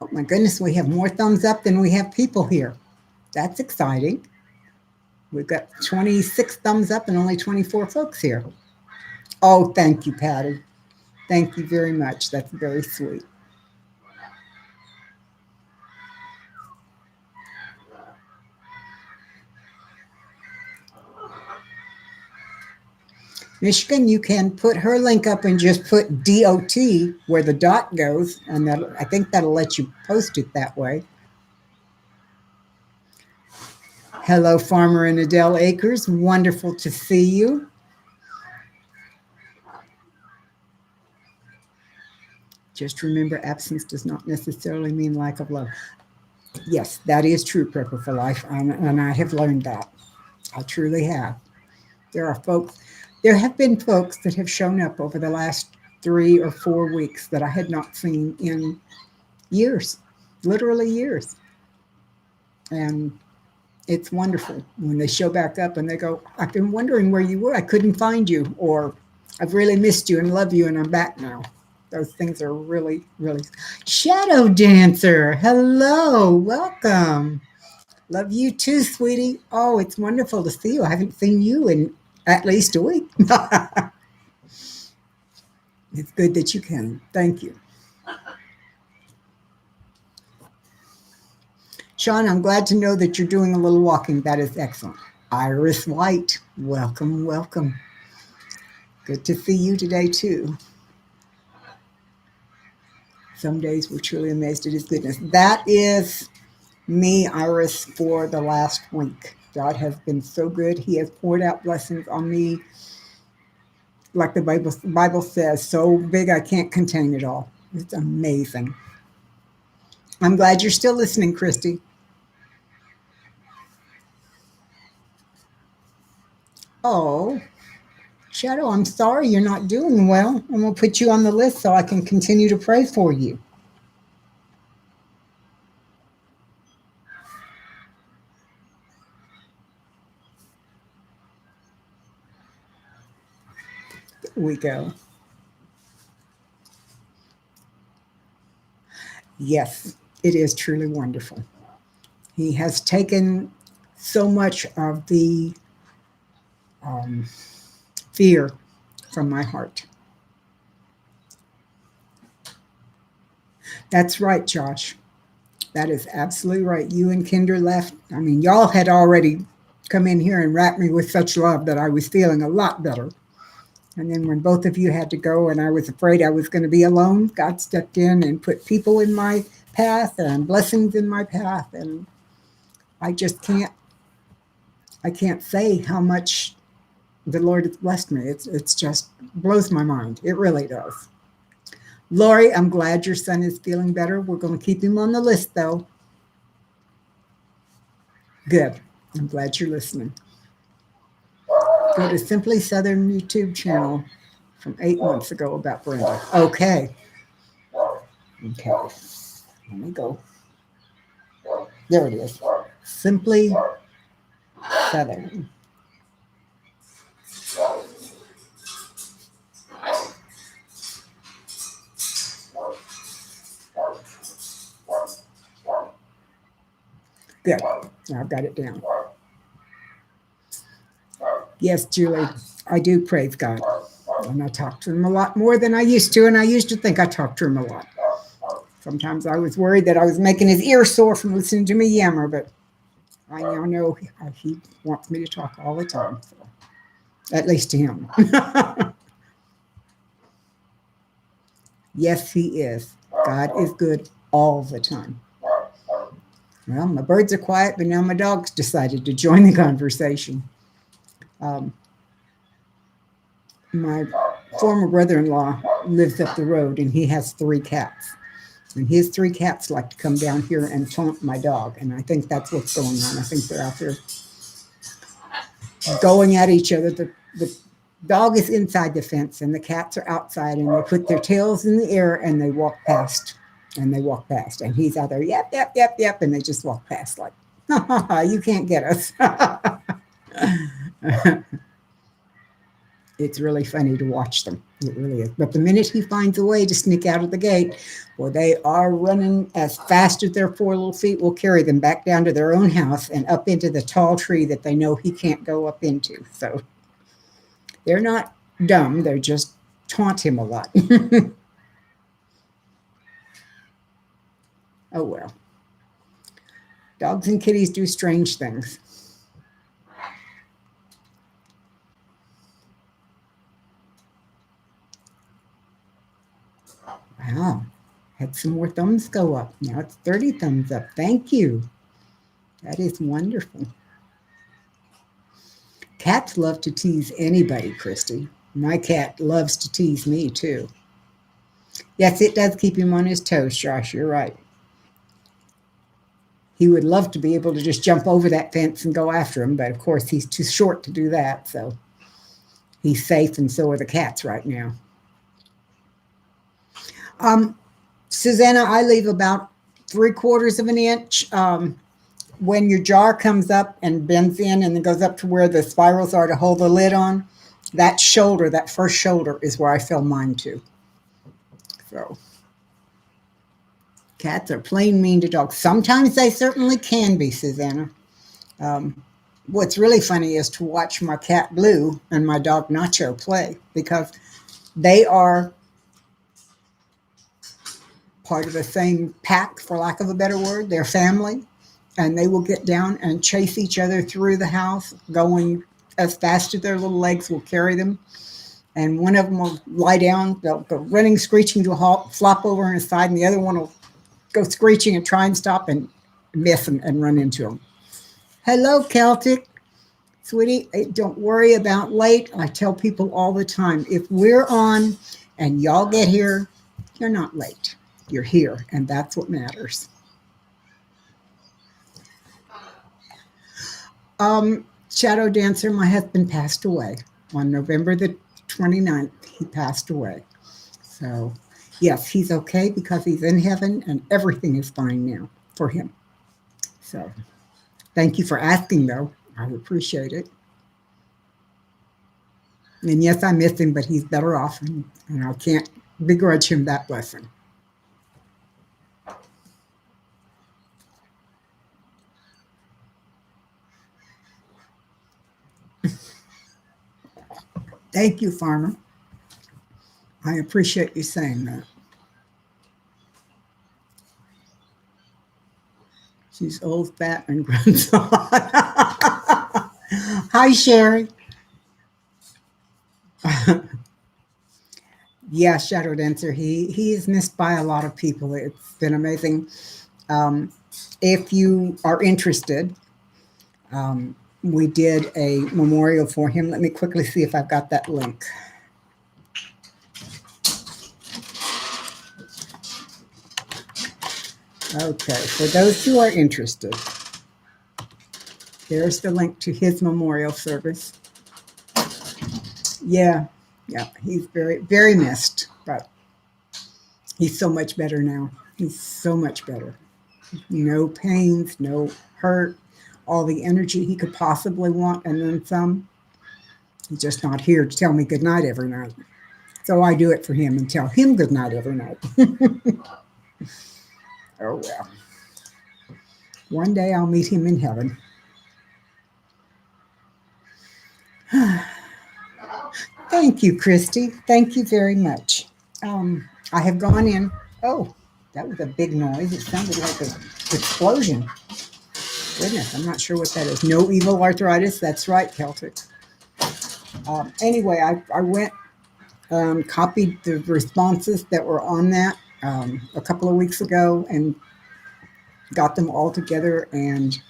Oh my goodness, we have more thumbs up than we have people here. That's exciting. We've got 26 thumbs up and only 24 folks here. Oh, thank you, Patty. Thank you very much. That's very sweet. Michigan, you can put her link up and just put DOT where the dot goes, and I think that'll let you post it that way. Hello, Farmer in Adele Acres. Wonderful to see you. Just remember, absence does not necessarily mean lack of love. Yes, that is true, Prepper for Life, and I have learned that. I truly have. There have been folks that have shown up over the last 3 or 4 weeks that I had not seen in years, literally years. And it's wonderful when they show back up and they go, I've been wondering where you were. I couldn't find you, or I've really missed you and love you and I'm back now. Those things are really, really. Shadow Dancer, hello, welcome. Love you too, sweetie. Oh, it's wonderful to see you. I haven't seen you in at least a week. It's good that you came. Thank you. Sean, I'm glad to know that you're doing a little walking. That is excellent. Iris White, welcome, welcome. Good to see you today too. Some days we're truly amazed at his goodness. That is me, Iris, for the last week. God has been so good. He has poured out blessings on me, like the Bible says, so big I can't contain it all. It's amazing. I'm glad you're still listening, Christy. Oh, Shadow, I'm sorry you're not doing well. I'm going to put you on the list so I can continue to pray for you. There we go. Yes, it is truly wonderful. He has taken so much of the um, fear from my heart. That's right, Josh. That is absolutely right. You and Kinder left. I mean, y'all had already come in here and wrapped me with such love that I was feeling a lot better. And then when both of you had to go and I was afraid I was going to be alone, God stepped in and put people in my path and blessings in my path. And I just can't say how much the Lord has blessed me. It's just blows my mind. It really does. Lori, I'm glad your son is feeling better. We're going to keep him on the list, though. Good. I'm glad you're listening. Go to Simply Southern YouTube channel from 8 months ago about Brenda. Okay. Okay. Let me go. There it is. Simply Southern. Good. I've got it down. Yes, Julie, I do praise God. And I talk to him a lot more than I used to, and I used to think I talked to him a lot. Sometimes I was worried that I was making his ear sore from listening to me yammer, but I now know he wants me to talk all the time, so, at least to him. Yes, he is. God is good all the time. Well, my birds are quiet, but now my dog's decided to join the conversation. Um, my former brother-in-law lives up the road, and he has 3 cats. And his 3 cats like to come down here and taunt my dog, and I think that's what's going on. I think they're out there going at each other. The dog is inside the fence, and the cats are outside, and they put their tails in the air, and they walk past. And they walk past, and he's out there, yep, yep, yep, yep, and they just walk past like, you can't get us. It's really funny to watch them. It really is. But the minute he finds a way to sneak out of the gate, well, they are running as fast as their 4 little feet will carry them back down to their own house and up into the tall tree that they know he can't go up into. So they're not dumb. They're just taunt him a lot. Oh, well. Dogs and kitties do strange things. Wow. Had some more thumbs go up. Now it's 30 thumbs up. Thank you. That is wonderful. Cats love to tease anybody, Christy. My cat loves to tease me, too. Yes, it does keep him on his toes, Josh. You're right. He would love to be able to just jump over that fence and go after him, but of course he's too short to do that, so he's safe, and so are the cats right now. Susanna, I leave about 3/4 of an inch. When your jar comes up and bends in and then goes up to where the spirals are to hold the lid on, that shoulder, that first shoulder, is where I fill mine to. So cats are plain mean to dogs. Sometimes they certainly can be, Susanna. What's really funny is to watch my cat Blue and my dog Nacho play, because they are part of the same pack, for lack of a better word. They're family, and they will get down and chase each other through the house, going as fast as their little legs will carry them. And one of them will lie down, they'll go running, screeching to a halt, flop over on his side, and the other one will go screeching and try and stop and miss and run into him. Hello, Celtic. Sweetie, don't worry about late. I tell people all the time, if we're on and y'all get here, you're not late. You're here, and that's what matters. Shadow Dancer, my husband passed away on November the 29th. He passed away. So, yes, he's okay because he's in heaven and everything is fine now for him. So, thank you for asking, though. I appreciate it. And yes, I miss him, but he's better off, and I can't begrudge him that blessing. Thank you, Farmer. I appreciate you saying that. She's old, fat, and grandson. Hi, Sherry. Yeah, Shadow Dancer. He is missed by a lot of people. It's been amazing. Um, if you are interested, we did a memorial for him. Let me quickly see if I've got that link. Okay, for those who are interested, there's the link to his memorial service. Yeah, he's very, very missed, but he's so much better now. He's so much better. No pains, no hurt, all the energy he could possibly want, and then some. He's just not here to tell me good night every night. So I do it for him and tell him good night every night. Oh, well. One day I'll meet him in heaven. Thank you, Christy. Thank you very much. I have gone in. Oh, that was a big noise. It sounded like an explosion. Goodness, I'm not sure what that is. No evil arthritis. That's right, Celtic. Anyway, I went, copied the responses that were on that a couple of weeks ago and got them all together and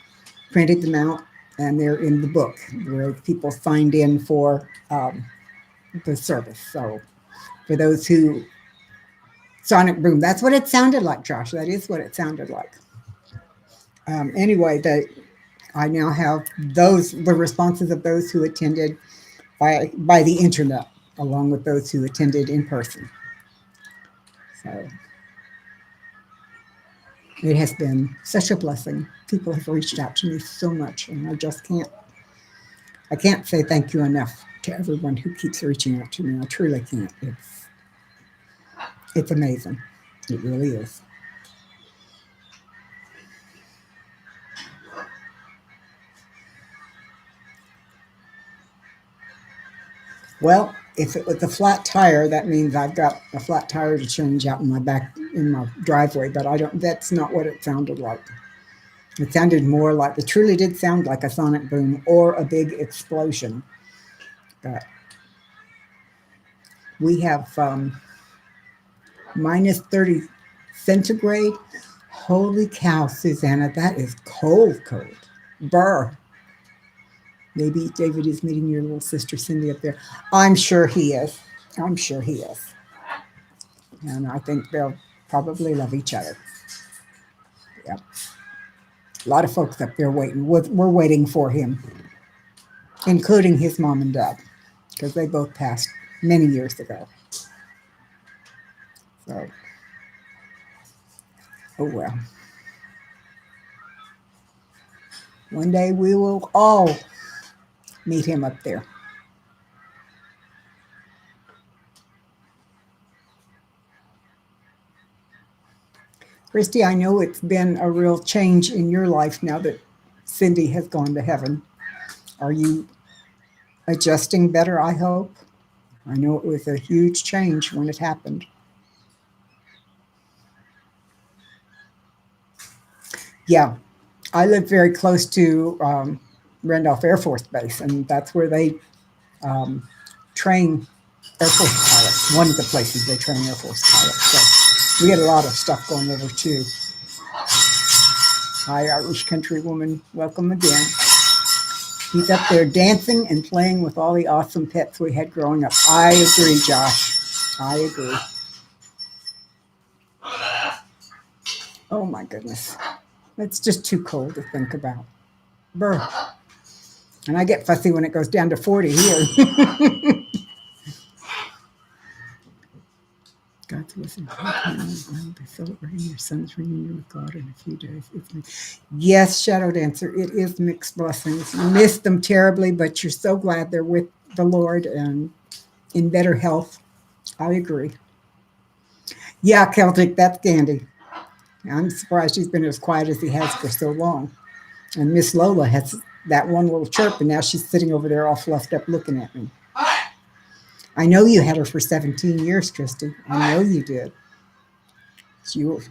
printed them out. And they're in the book where people signed in for the service. So for those who Sonic Boom, that's what it sounded like, Josh. That is what it sounded like. Anyway, I now have the responses of those who attended by the internet, along with those who attended in person. So it has been such a blessing. People have reached out to me so much, and I can't say thank you enough to everyone who keeps reaching out to me. I truly can't. It's amazing. It really is. Well, if it was a flat tire, that means I've got a flat tire to change out in my driveway, but I don't that's not what it sounded like. It sounded more like it truly did sound like a sonic boom or a big explosion. But we have minus 30 centigrade. Holy cow, Susanna, that is cold, cold. Burr. Maybe David is meeting your little sister Cindy up there. I'm sure he is. I'm sure he is. And I think they'll probably love each other. Yep. A lot of folks up there waiting. We're waiting for him, including his mom and dad, because they both passed many years ago. So, oh well. One day we will all meet him up there. Christy, I know it's been a real change in your life now that Cindy has gone to heaven. Are you adjusting better, I hope? I know it was a huge change when it happened. Yeah, I live very close to Randolph Air Force Base, and that's where they train Air Force pilots. One of the places they train Air Force pilots. So we get a lot of stuff going over too. Hi, Irish Country Woman. Welcome again. He's up there dancing and playing with all the awesome pets we had growing up. I agree, Josh. I agree. Oh my goodness. It's just too cold to think about. Brr. And I get fussy when it goes down to 40 here. God's wisdom. I will be celebrating your son's reunion with God in a few days. Yes, Shadow Dancer, it is mixed blessings. You miss them terribly, but you're so glad they're with the Lord and in better health. I agree. Yeah, Celtic, that's Gandhi. I'm surprised he's been as quiet as he has for so long. And Miss Lola has that one little chirp, and now she's sitting over there all fluffed up looking at me. I know you had her for 17 years, Christy. I know you did.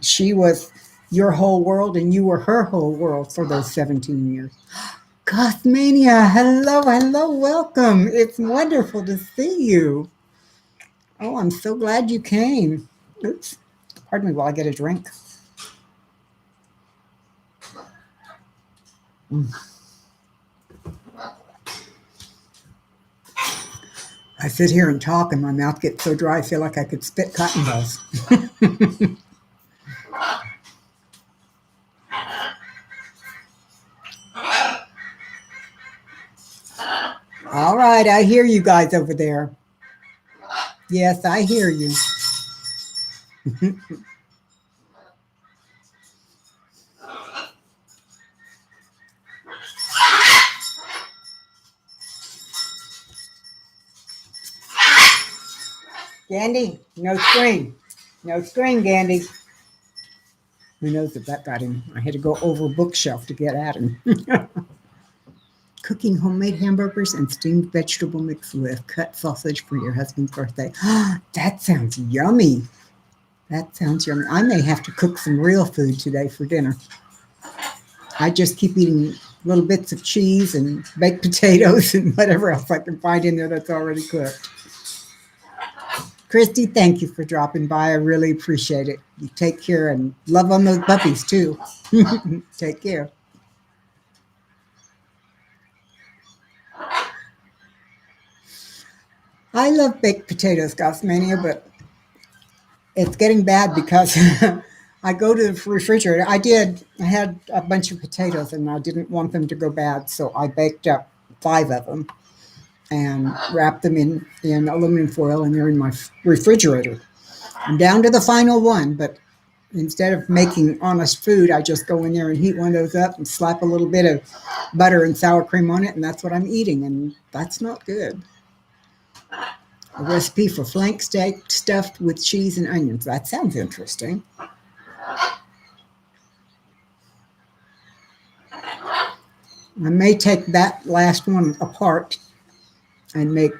She was your whole world, and you were her whole world for those 17 years. Gothmania, hello, hello, welcome. It's wonderful to see you. Oh, I'm so glad you came. Oops, pardon me while I get a drink. I sit here and talk, and my mouth gets so dry, I feel like I could spit cotton balls. All right, I hear you guys over there. Yes, I hear you. Gandhi, no scream. No scream, Gandhi. Who knows if that got him? I had to go over a bookshelf to get at him. Cooking homemade hamburgers and steamed vegetable mix with cut sausage for your husband's birthday. That sounds yummy. That sounds yummy. I may have to cook some real food today for dinner. I just keep eating little bits of cheese and baked potatoes and whatever else I can find in there that's already cooked. Christy, thank you for dropping by. I really appreciate it. You take care and love on those puppies too. Take care. I love baked potatoes, Gothmania, but it's getting bad because I go to the refrigerator. I had a bunch of potatoes and I didn't want them to go bad, so I baked up 5 of them and wrapped them in aluminum foil, and they're in my refrigerator. I'm down to the final one, but instead of making honest food, I just go in there and heat one of those up and slap a little bit of butter and sour cream on it, and that's what I'm eating, and that's not good. A recipe for flank steak stuffed with cheese and onions. That sounds interesting. I may take that last one apart and make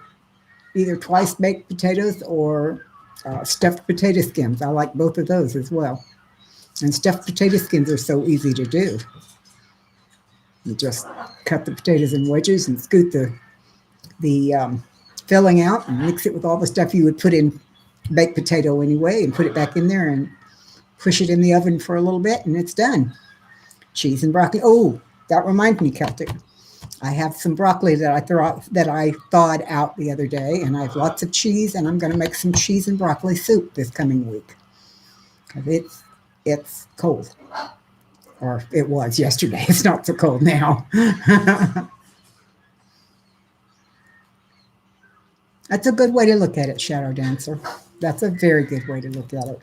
either twice baked potatoes or stuffed potato skins. I like both of those as well. And stuffed potato skins are so easy to do. You just cut the potatoes in wedges and scoot the filling out and mix it with all the stuff you would put in baked potato anyway, and put it back in there and push it in the oven for a little bit, and it's done. Cheese and broccoli. Oh, that reminds me, Celtic. I have some broccoli that I thawed out the other day, and I have lots of cheese, and I'm going to make some cheese and broccoli soup this coming week. It's cold, or it was yesterday. It's not so cold now. That's a good way to look at it, Shadow Dancer. That's a very good way to look at it.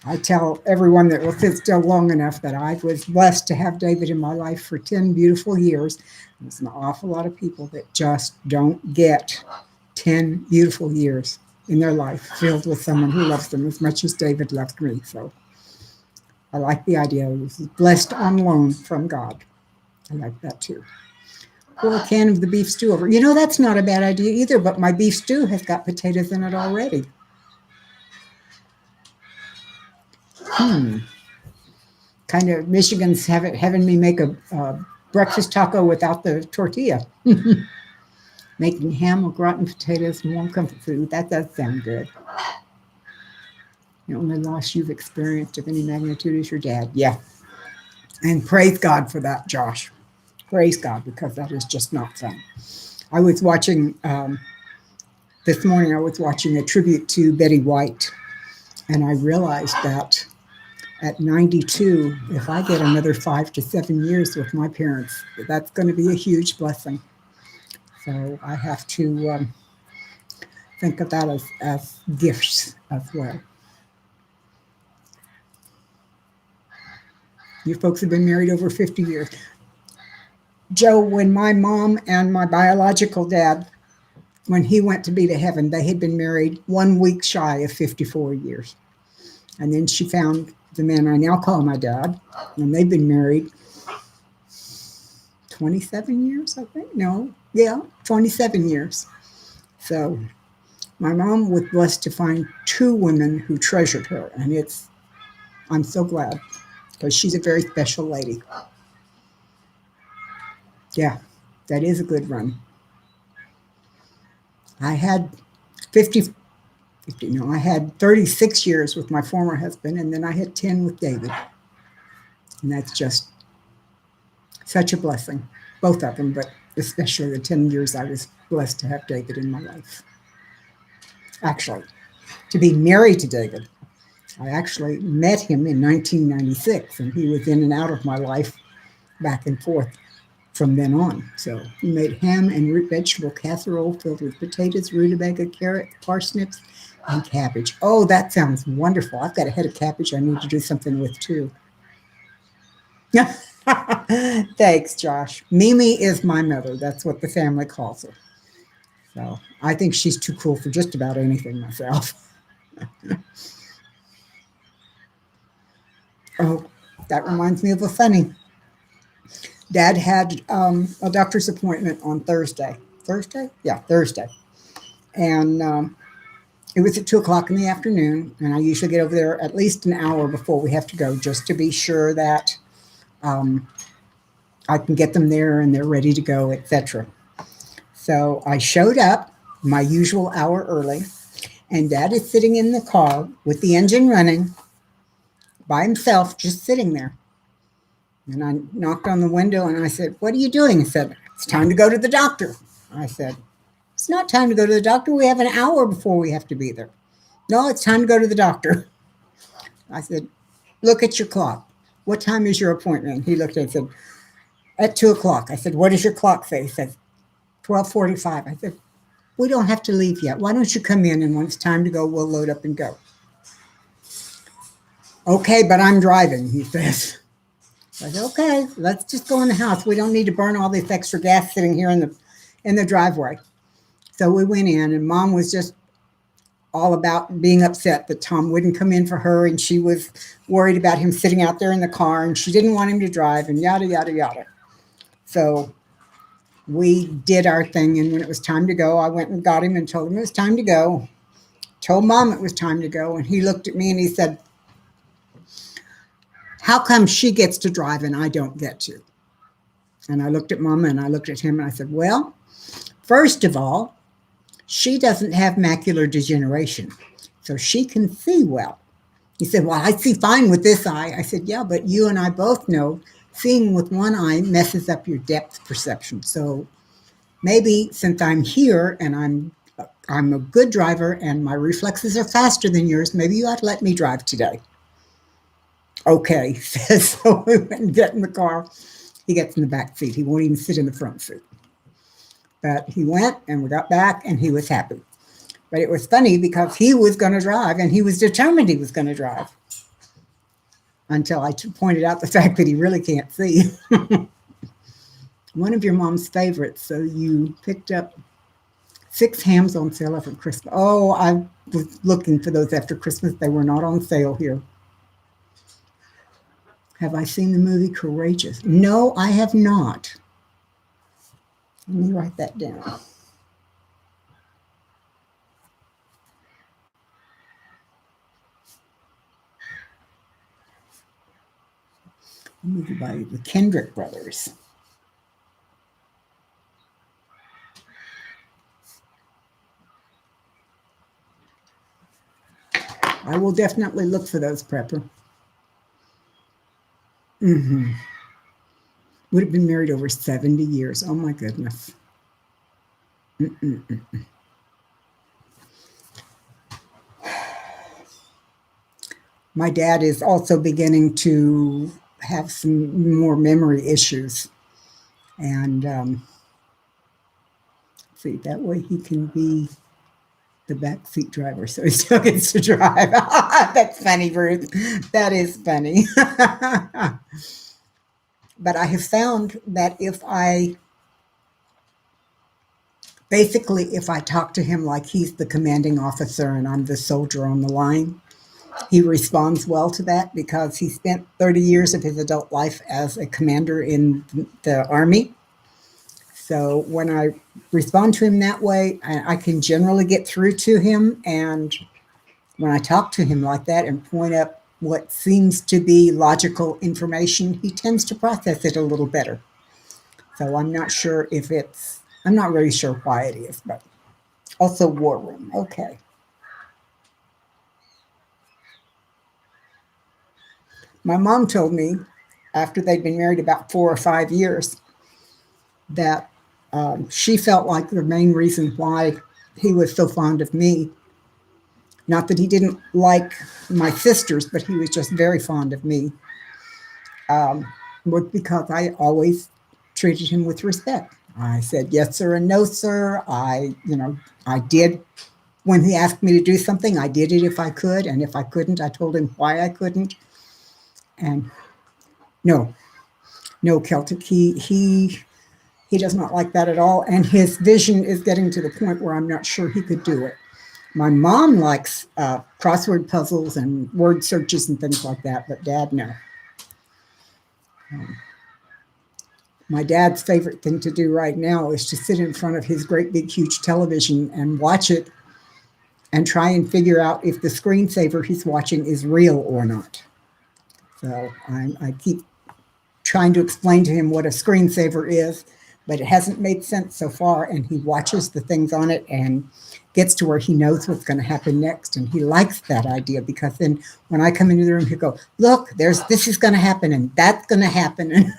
I tell everyone that will sit still long enough that I was blessed to have David in my life for 10 beautiful years. There's an awful lot of people that just don't get 10 beautiful years in their life filled with someone who loves them as much as David loved me. So I like the idea. I was blessed on loan from God. I like that too. Pour a can of the beef stew over. You know, that's not a bad idea either, but my beef stew has got potatoes in it already. Kind of Michigan's having me make a breakfast taco without the tortilla. Making ham with gratin potatoes and warm comfort food. That does sound good. The only loss you've experienced of any magnitude is your dad. Yeah. And praise God for that, Josh. Praise God, because that is just not fun. I was watching, this morning I was watching a tribute to Betty White, and I realized that at 92, if I get another 5 to 7 years with my parents, that's going to be a huge blessing. So I have to think of that as gifts as well. You folks have been married over 50 years. Joe, when my mom and my biological dad, when he went to be to heaven, they had been married 1 week shy of 54 years. And then she found the man I now call my dad, and they've been married 27 years, I think. No, yeah, 27 years. So my mom was blessed to find two women who treasured her, and I'm so glad because she's a very special lady. Yeah, that is a good run. I had 50, no, I had 36 years with my former husband, and then I had 10 with David. And that's just such a blessing, both of them, but especially the 10 years I was blessed to have David in my life. Actually, to be married to David, I actually met him in 1996, and he was in and out of my life back and forth from then on. So we made ham and root vegetable casserole filled with potatoes, rutabaga, carrots, parsnips, and cabbage. Oh, that sounds wonderful. I've got a head of cabbage I need to do something with too. Thanks, Josh. Mimi is my mother. That's what the family calls her. So I think she's too cool for just about anything myself. Oh, that reminds me of a funny. Dad had a doctor's appointment on Thursday. Thursday? Yeah, Thursday. And it was at 2 o'clock in the afternoon. And I usually get over there at least an hour before we have to go just to be sure that I can get them there and they're ready to go, etc. So I showed up my usual hour early, and Dad is sitting in the car with the engine running by himself, just sitting there. And I knocked on the window and I said, "What are you doing?" He said, "It's time to go to the doctor." I said, "It's not time to go to the doctor. We have an hour before we have to be there." "No, it's time to go to the doctor." I said, "Look at your clock. What time is your appointment?" He looked at it and said, "At 2 o'clock." I said, "What does your clock say?" He said, 12:45. I said, "We don't have to leave yet. Why don't you come in, and when it's time to go, we'll load up and go." "Okay, but I'm driving," he says. I said, "Okay, let's just go in the house. We don't need to burn all this extra gas sitting here in the driveway." So we went in, and Mom was just all about being upset that Tom wouldn't come in for her, and she was worried about him sitting out there in the car, and she didn't want him to drive, and yada, yada, yada. So we did our thing, and when it was time to go, I went and got him and told him it was time to go. Told Mom it was time to go, and he looked at me and he said, "How come she gets to drive and I don't get to?" And I looked at Mama and I looked at him and I said, "Well, first of all, she doesn't have macular degeneration, so she can see well." He said, "Well, I see fine with this eye." I said, "Yeah, but you and I both know seeing with one eye messes up your depth perception. So maybe since I'm here and I'm a good driver and my reflexes are faster than yours, maybe you ought to let me drive today." "Okay," he says. So we went and get in the car. He gets in the back seat. He won't even sit in the front seat. But he went and we got back and he was happy. But it was funny because he was going to drive and he was determined he was going to drive until I pointed out the fact that he really can't see. One of your mom's favorites. So you picked up 6 hams on sale after Christmas. Oh, I was looking for those after Christmas. They were not on sale here. Have I seen the movie Courageous? No, I have not. Let me write that down. A movie by the Kendrick brothers. I will definitely look for those, Prepper. Would have been married over 70 years. Oh my goodness. My dad is also beginning to have some more memory issues. And see, that way he can be the backseat driver, so he still gets to drive. That's funny, Ruth. That is funny. But I have found that if I talk to him like he's the commanding officer and I'm the soldier on the line, he responds well to that because he spent 30 years of his adult life as a commander in the Army. So when I respond to him that way, I can generally get through to him. And when I talk to him like that and point up what seems to be logical information, he tends to process it a little better. So I'm not really sure why it is, but also War Room. Okay. My mom told me after they'd been married about 4 or 5 years that she felt like the main reason why he was so fond of me, not that he didn't like my sisters, but he was just very fond of me, was because I always treated him with respect. I said yes sir and no sir. I did, when he asked me to do something, I did it if I could, and if I couldn't, I told him why I couldn't. And no, Celtic, he does not like that at all, and his vision is getting to the point where I'm not sure he could do it. My mom likes crossword puzzles and word searches and things like that, but Dad, no. My dad's favorite thing to do right now is to sit in front of his great big huge television and watch it and try and figure out if the screensaver he's watching is real or not. So I keep trying to explain to him what a screensaver is, but it hasn't made sense so far, and he watches the things on it and gets to where he knows what's going to happen next, and he likes that idea because then when I come into the room, he'll go, look, this is going to happen and that's going to happen.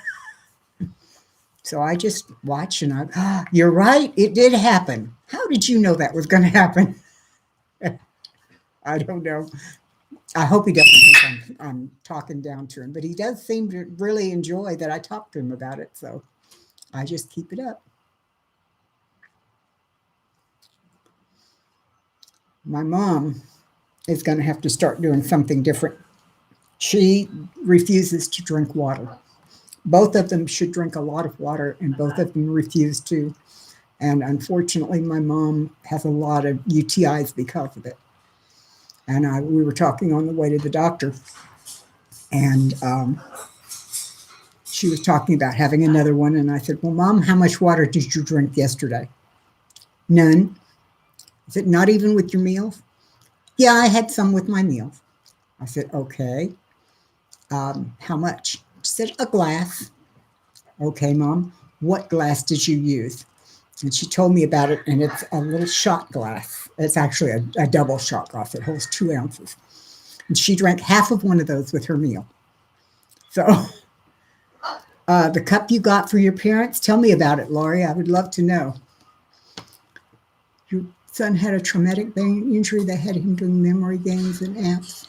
So I just watch and you're right, it did happen. How did you know that was going to happen? I don't know. I hope he doesn't think I'm talking down to him, but he does seem to really enjoy that I talk to him about it, so I just keep it up. My mom is going to have to start doing something different. She refuses to drink water. Both of them should drink a lot of water, and both of them refuse to. And unfortunately, my mom has a lot of UTIs because of it. And we were talking on the way to the doctor, and she was talking about having another one. And I said, well, Mom, how much water did you drink yesterday? None. I said, not even with your meals? Yeah, I had some with my meals. I said, okay. How much? She said, a glass. Okay, Mom, what glass did you use? And she told me about it, and it's a little shot glass. It's actually a double shot glass. It holds 2 ounces. And she drank half of one of those with her meal. So the cup you got for your parents, tell me about it, Laurie. I would love to know. Your son had a traumatic brain injury that had him doing memory games and apps.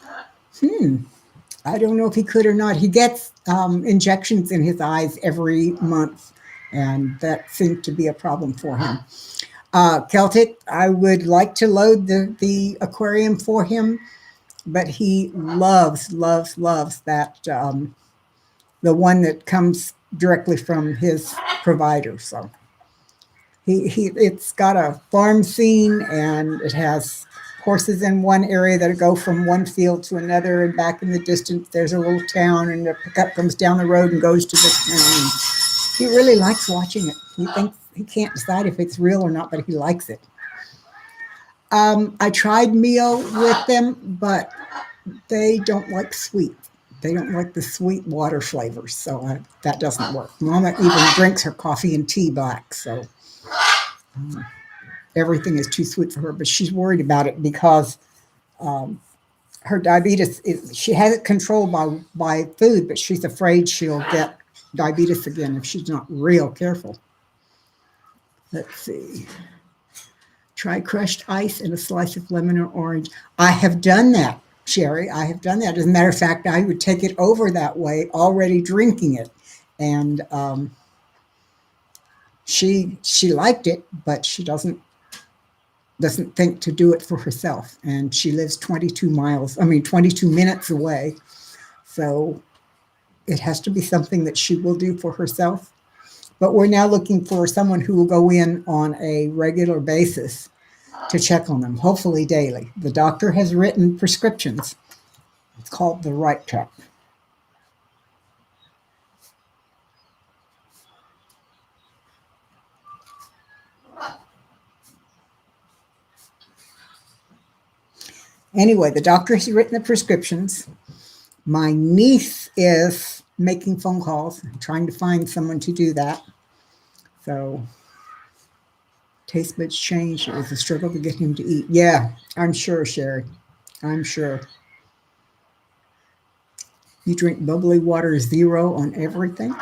I don't know if he could or not. He gets injections in his eyes every month, and that seemed to be a problem for him. Celtic, I would like to load the aquarium for him, but he loves that, the one that comes directly from his provider. So it's got a farm scene, and it has horses in one area that go from one field to another, and back in the distance there's a little town, and the pickup comes down the road and goes to the town. He really likes watching it. He thinks he can't decide if it's real or not, but he likes it. I tried meal with them, but they don't like sweet. They don't like the sweet water flavors, so that doesn't work. Mama even drinks her coffee and tea black, so everything is too sweet for her, but she's worried about it because her diabetes, she has it controlled by food, but she's afraid she'll get diabetes again if she's not real careful. Let's see. Try crushed ice and a slice of lemon or orange. I have done that, Sherry. I have done that. As a matter of fact, I would take it over that way, already drinking it. And She liked it, but she doesn't think to do it for herself. And she lives 22 minutes away. So it has to be something that she will do for herself. But we're now looking for someone who will go in on a regular basis to check on them, hopefully daily. The doctor has written prescriptions. It's called the Right Cup. Anyway, the doctor has written the prescriptions. My niece is making phone calls, trying to find someone to do that. So, taste buds changed. It was a struggle to get him to eat. Yeah, I'm sure, Sherry. I'm sure. You drink bubbly water zero on everything?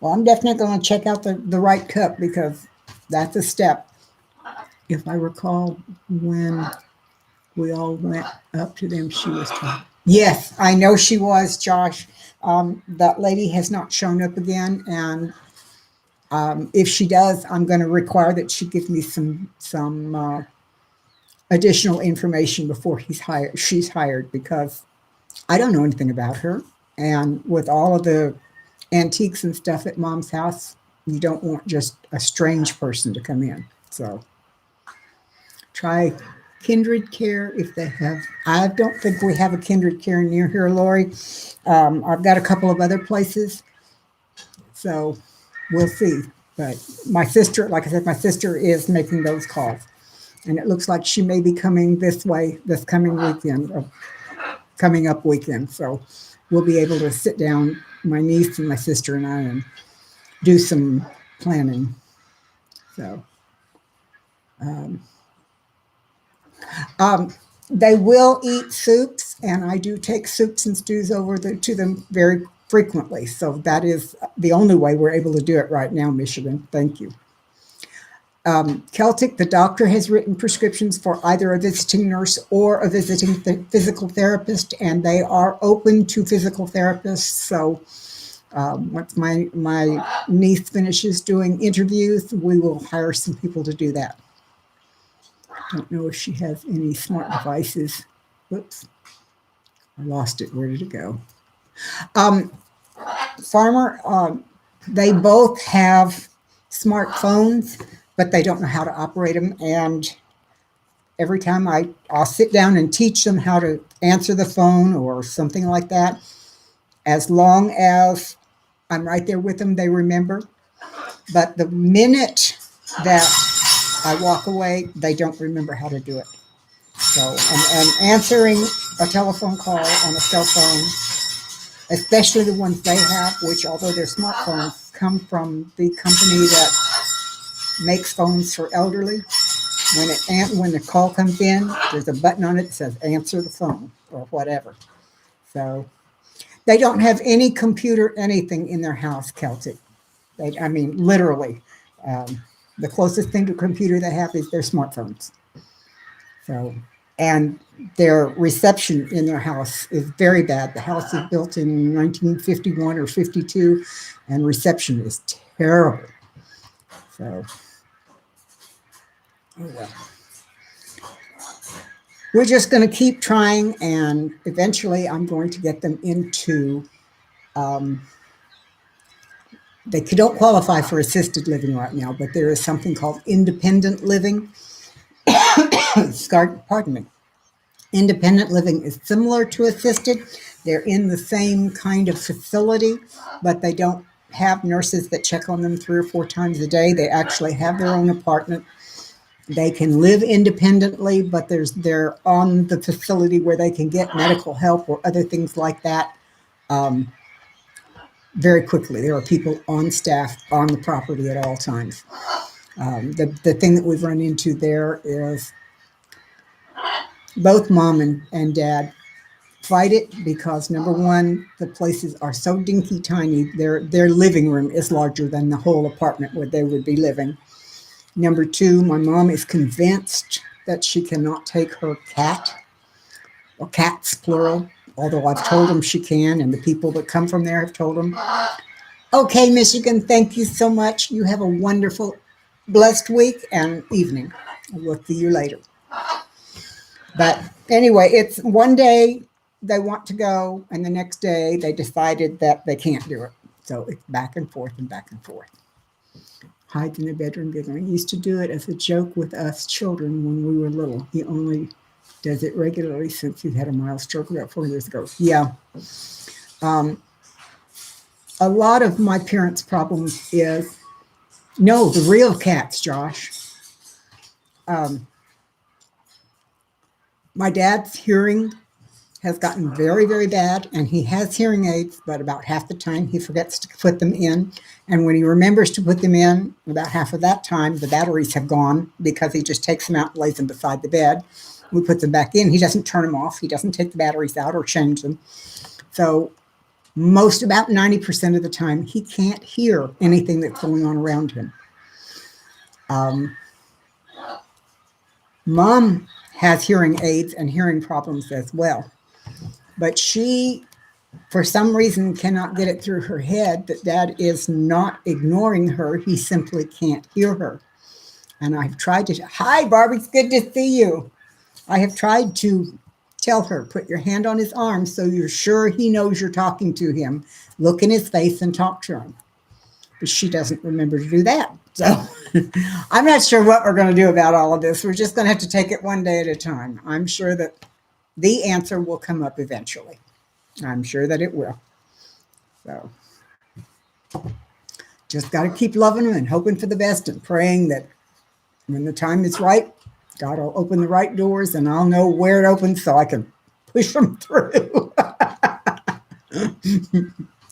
Well, I'm definitely going to check out the Right Cup because that's a step. If I recall, when we all went up to them, she was talking. Yes, I know she was, Josh. That lady has not shown up again, and if she does, I'm going to require that she give me some additional information before she's hired, because I don't know anything about her. And with all of the antiques and stuff at Mom's house, you don't want just a strange person to come in. So try Kindred Care if they have. I don't think we have a Kindred Care near here, Lori. I've got a couple of other places, so we'll see. But my sister, like I said, my sister is making those calls, and it looks like she may be coming this way this coming weekend, or coming up weekend. So we'll be able to sit down, my niece and my sister and I, and do some planning. So. They will eat soups, and I do take soups and stews over to them very frequently. So that is the only way we're able to do it right now, Michigan. Thank you. Celtic, the doctor has written prescriptions for either a visiting nurse or a visiting physical therapist, and they are open to physical therapists. So once my niece finishes doing interviews, we will hire some people to do that. Don't know if she has any smart devices. Whoops, I lost it. Where did it go? Farmer, they both have smartphones, but they don't know how to operate them. And every time I'll sit down and teach them how to answer the phone or something like that, as long as I'm right there with them, they remember. But the minute that I walk away, they don't remember how to do it. So, and answering a telephone call on a cell phone, especially the ones they have, which although they're smartphones, come from the company that makes phones for elderly. When the call comes in, there's a button on it that says answer the phone or whatever. So they don't have any computer, anything in their house, Celtic. I mean, literally. The closest thing to a computer they have is their smartphones. So, and their reception in their house is very bad. The house is built in 1951 or 52, and reception is terrible. So, oh well. We're just going to keep trying, and eventually I'm going to get them into, they don't qualify for assisted living right now, but there is something called independent living. Pardon me. Independent living is similar to assisted. They're in the same kind of facility, but they don't have nurses that check on them 3 or 4 times a day. They actually have their own apartment. They can live independently, but they're on the facility where they can get medical help or other things like that very quickly. There are people on staff on the property at all times. The thing that we've run into there is both mom and dad fight it because, number one, the places are so dinky tiny. Their living room is larger than the whole apartment where they would be living. Number two, my mom is convinced that she cannot take her cat, or cats plural, although I've told them she can, and the people that come from there have told them. Okay, Michigan, thank you so much. You have a wonderful, blessed week and evening. We'll see you later. But anyway, it's one day they want to go, and the next day they decided that they can't do it. So it's back and forth and back and forth. Hides in the bedroom giggling. He used to do it as a joke with us children when we were little. He only does it regularly since he had a mild stroke about 4 years ago. Yeah. A lot of my parents' problems is, no, the real cats, Josh. My dad's hearing has gotten very, very bad, and he has hearing aids, but about half the time he forgets to put them in. And when he remembers to put them in, about half of that time, the batteries have gone because he just takes them out and lays them beside the bed. We put them back in. He doesn't turn them off. He doesn't take the batteries out or change them. So about 90% of the time, he can't hear anything that's going on around him. Mom has hearing aids and hearing problems as well. But she, for some reason, cannot get it through her head that Dad is not ignoring her. He simply can't hear her. And I've tried to, hi, Barbie, it's good to see you. I have tried to tell her, put your hand on his arm so you're sure he knows you're talking to him. Look in his face and talk to him. But she doesn't remember to do that. So I'm not sure what we're going to do about all of this. We're just going to have to take it one day at a time. I'm sure that the answer will come up eventually. I'm sure that it will. So just got to keep loving him and hoping for the best and praying that when the time is right, God will open the right doors and I'll know where it opens so I can push them through.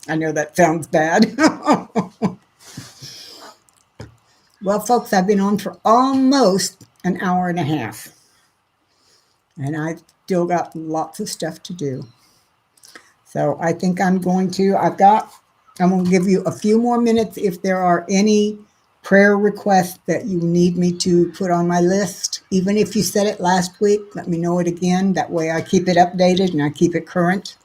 I know that sounds bad. Well, folks, I've been on for almost an hour and a half. And I've still got lots of stuff to do. So I think I'm going to give you a few more minutes if there are any prayer requests that you need me to put on my list. Even if you said it last week, let me know it again. That way I keep it updated and I keep it current.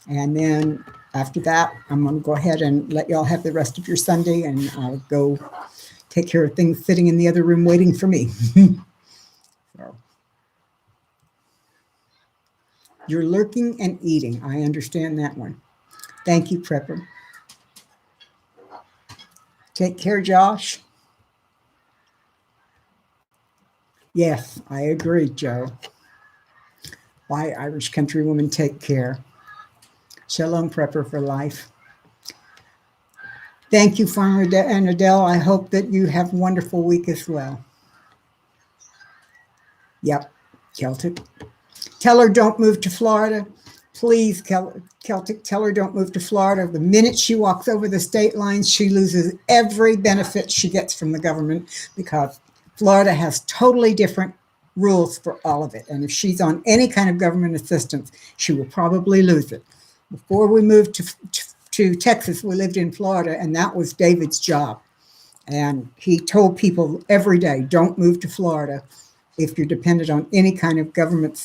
And then after that, I'm going to go ahead and let y'all have the rest of your Sunday, and I'll go take care of things sitting in the other room waiting for me. So. You're lurking and eating. I understand that one. Thank you, Prepper. Take care, Josh. Yes, I agree, Joe. Bye, Irish country woman. Take care. Shalom, Prepper for life. Thank you, Farmer and Adele. I hope that you have a wonderful week as well. Yep, Celtic. Tell her don't move to Florida. Please, Celtic, tell her don't move to Florida. The minute she walks over the state lines, she loses every benefit she gets from the government because Florida has totally different rules for all of it. And if she's on any kind of government assistance, she will probably lose it. Before we moved to Texas, we lived in Florida, and that was David's job. And he told people every day, don't move to Florida if you're dependent on any kind of government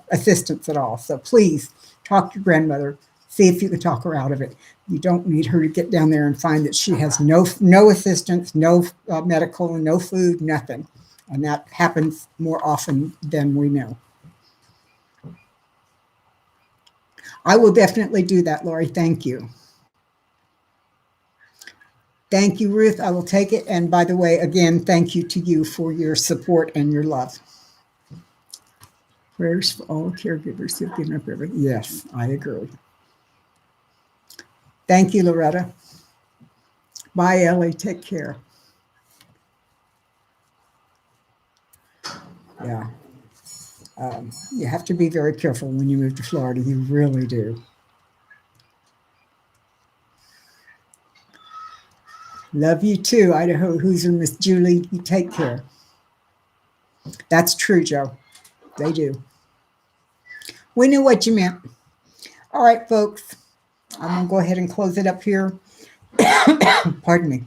assistance at all. So please talk to your grandmother, see if you can talk her out of it. You don't need her to get down there and find that she has no assistance, no medical, no food, nothing. And that happens more often than we know. I will definitely do that, Lori. Thank you. Thank you, Ruth. I will take it. And by the way, again, thank you to you for your support and your love. Prayers for all caregivers who've given up everything. Yes, I agree. Thank you, Loretta. Bye, Ellie. Take care. Yeah. You have to be very careful when you move to Florida. You really do. Love you too, Idaho Hoosier, Miss Julie. You take care. That's true, Joe. They do. We knew what you meant. All right, folks. I'm going to go ahead and close it up here. Pardon me.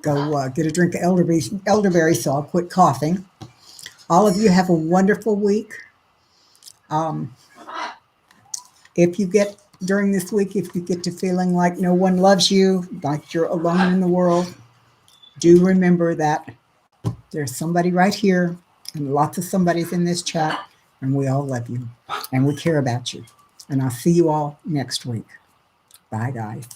Go get a drink of elderberry so I'll quit coughing. All of you have a wonderful week. If you get during this week, if you get to feeling like no one loves you, like you're alone in the world, do remember that there's somebody right here and lots of somebodies in this chat, and we all love you and we care about you. And I'll see you all next week. Bye, guys.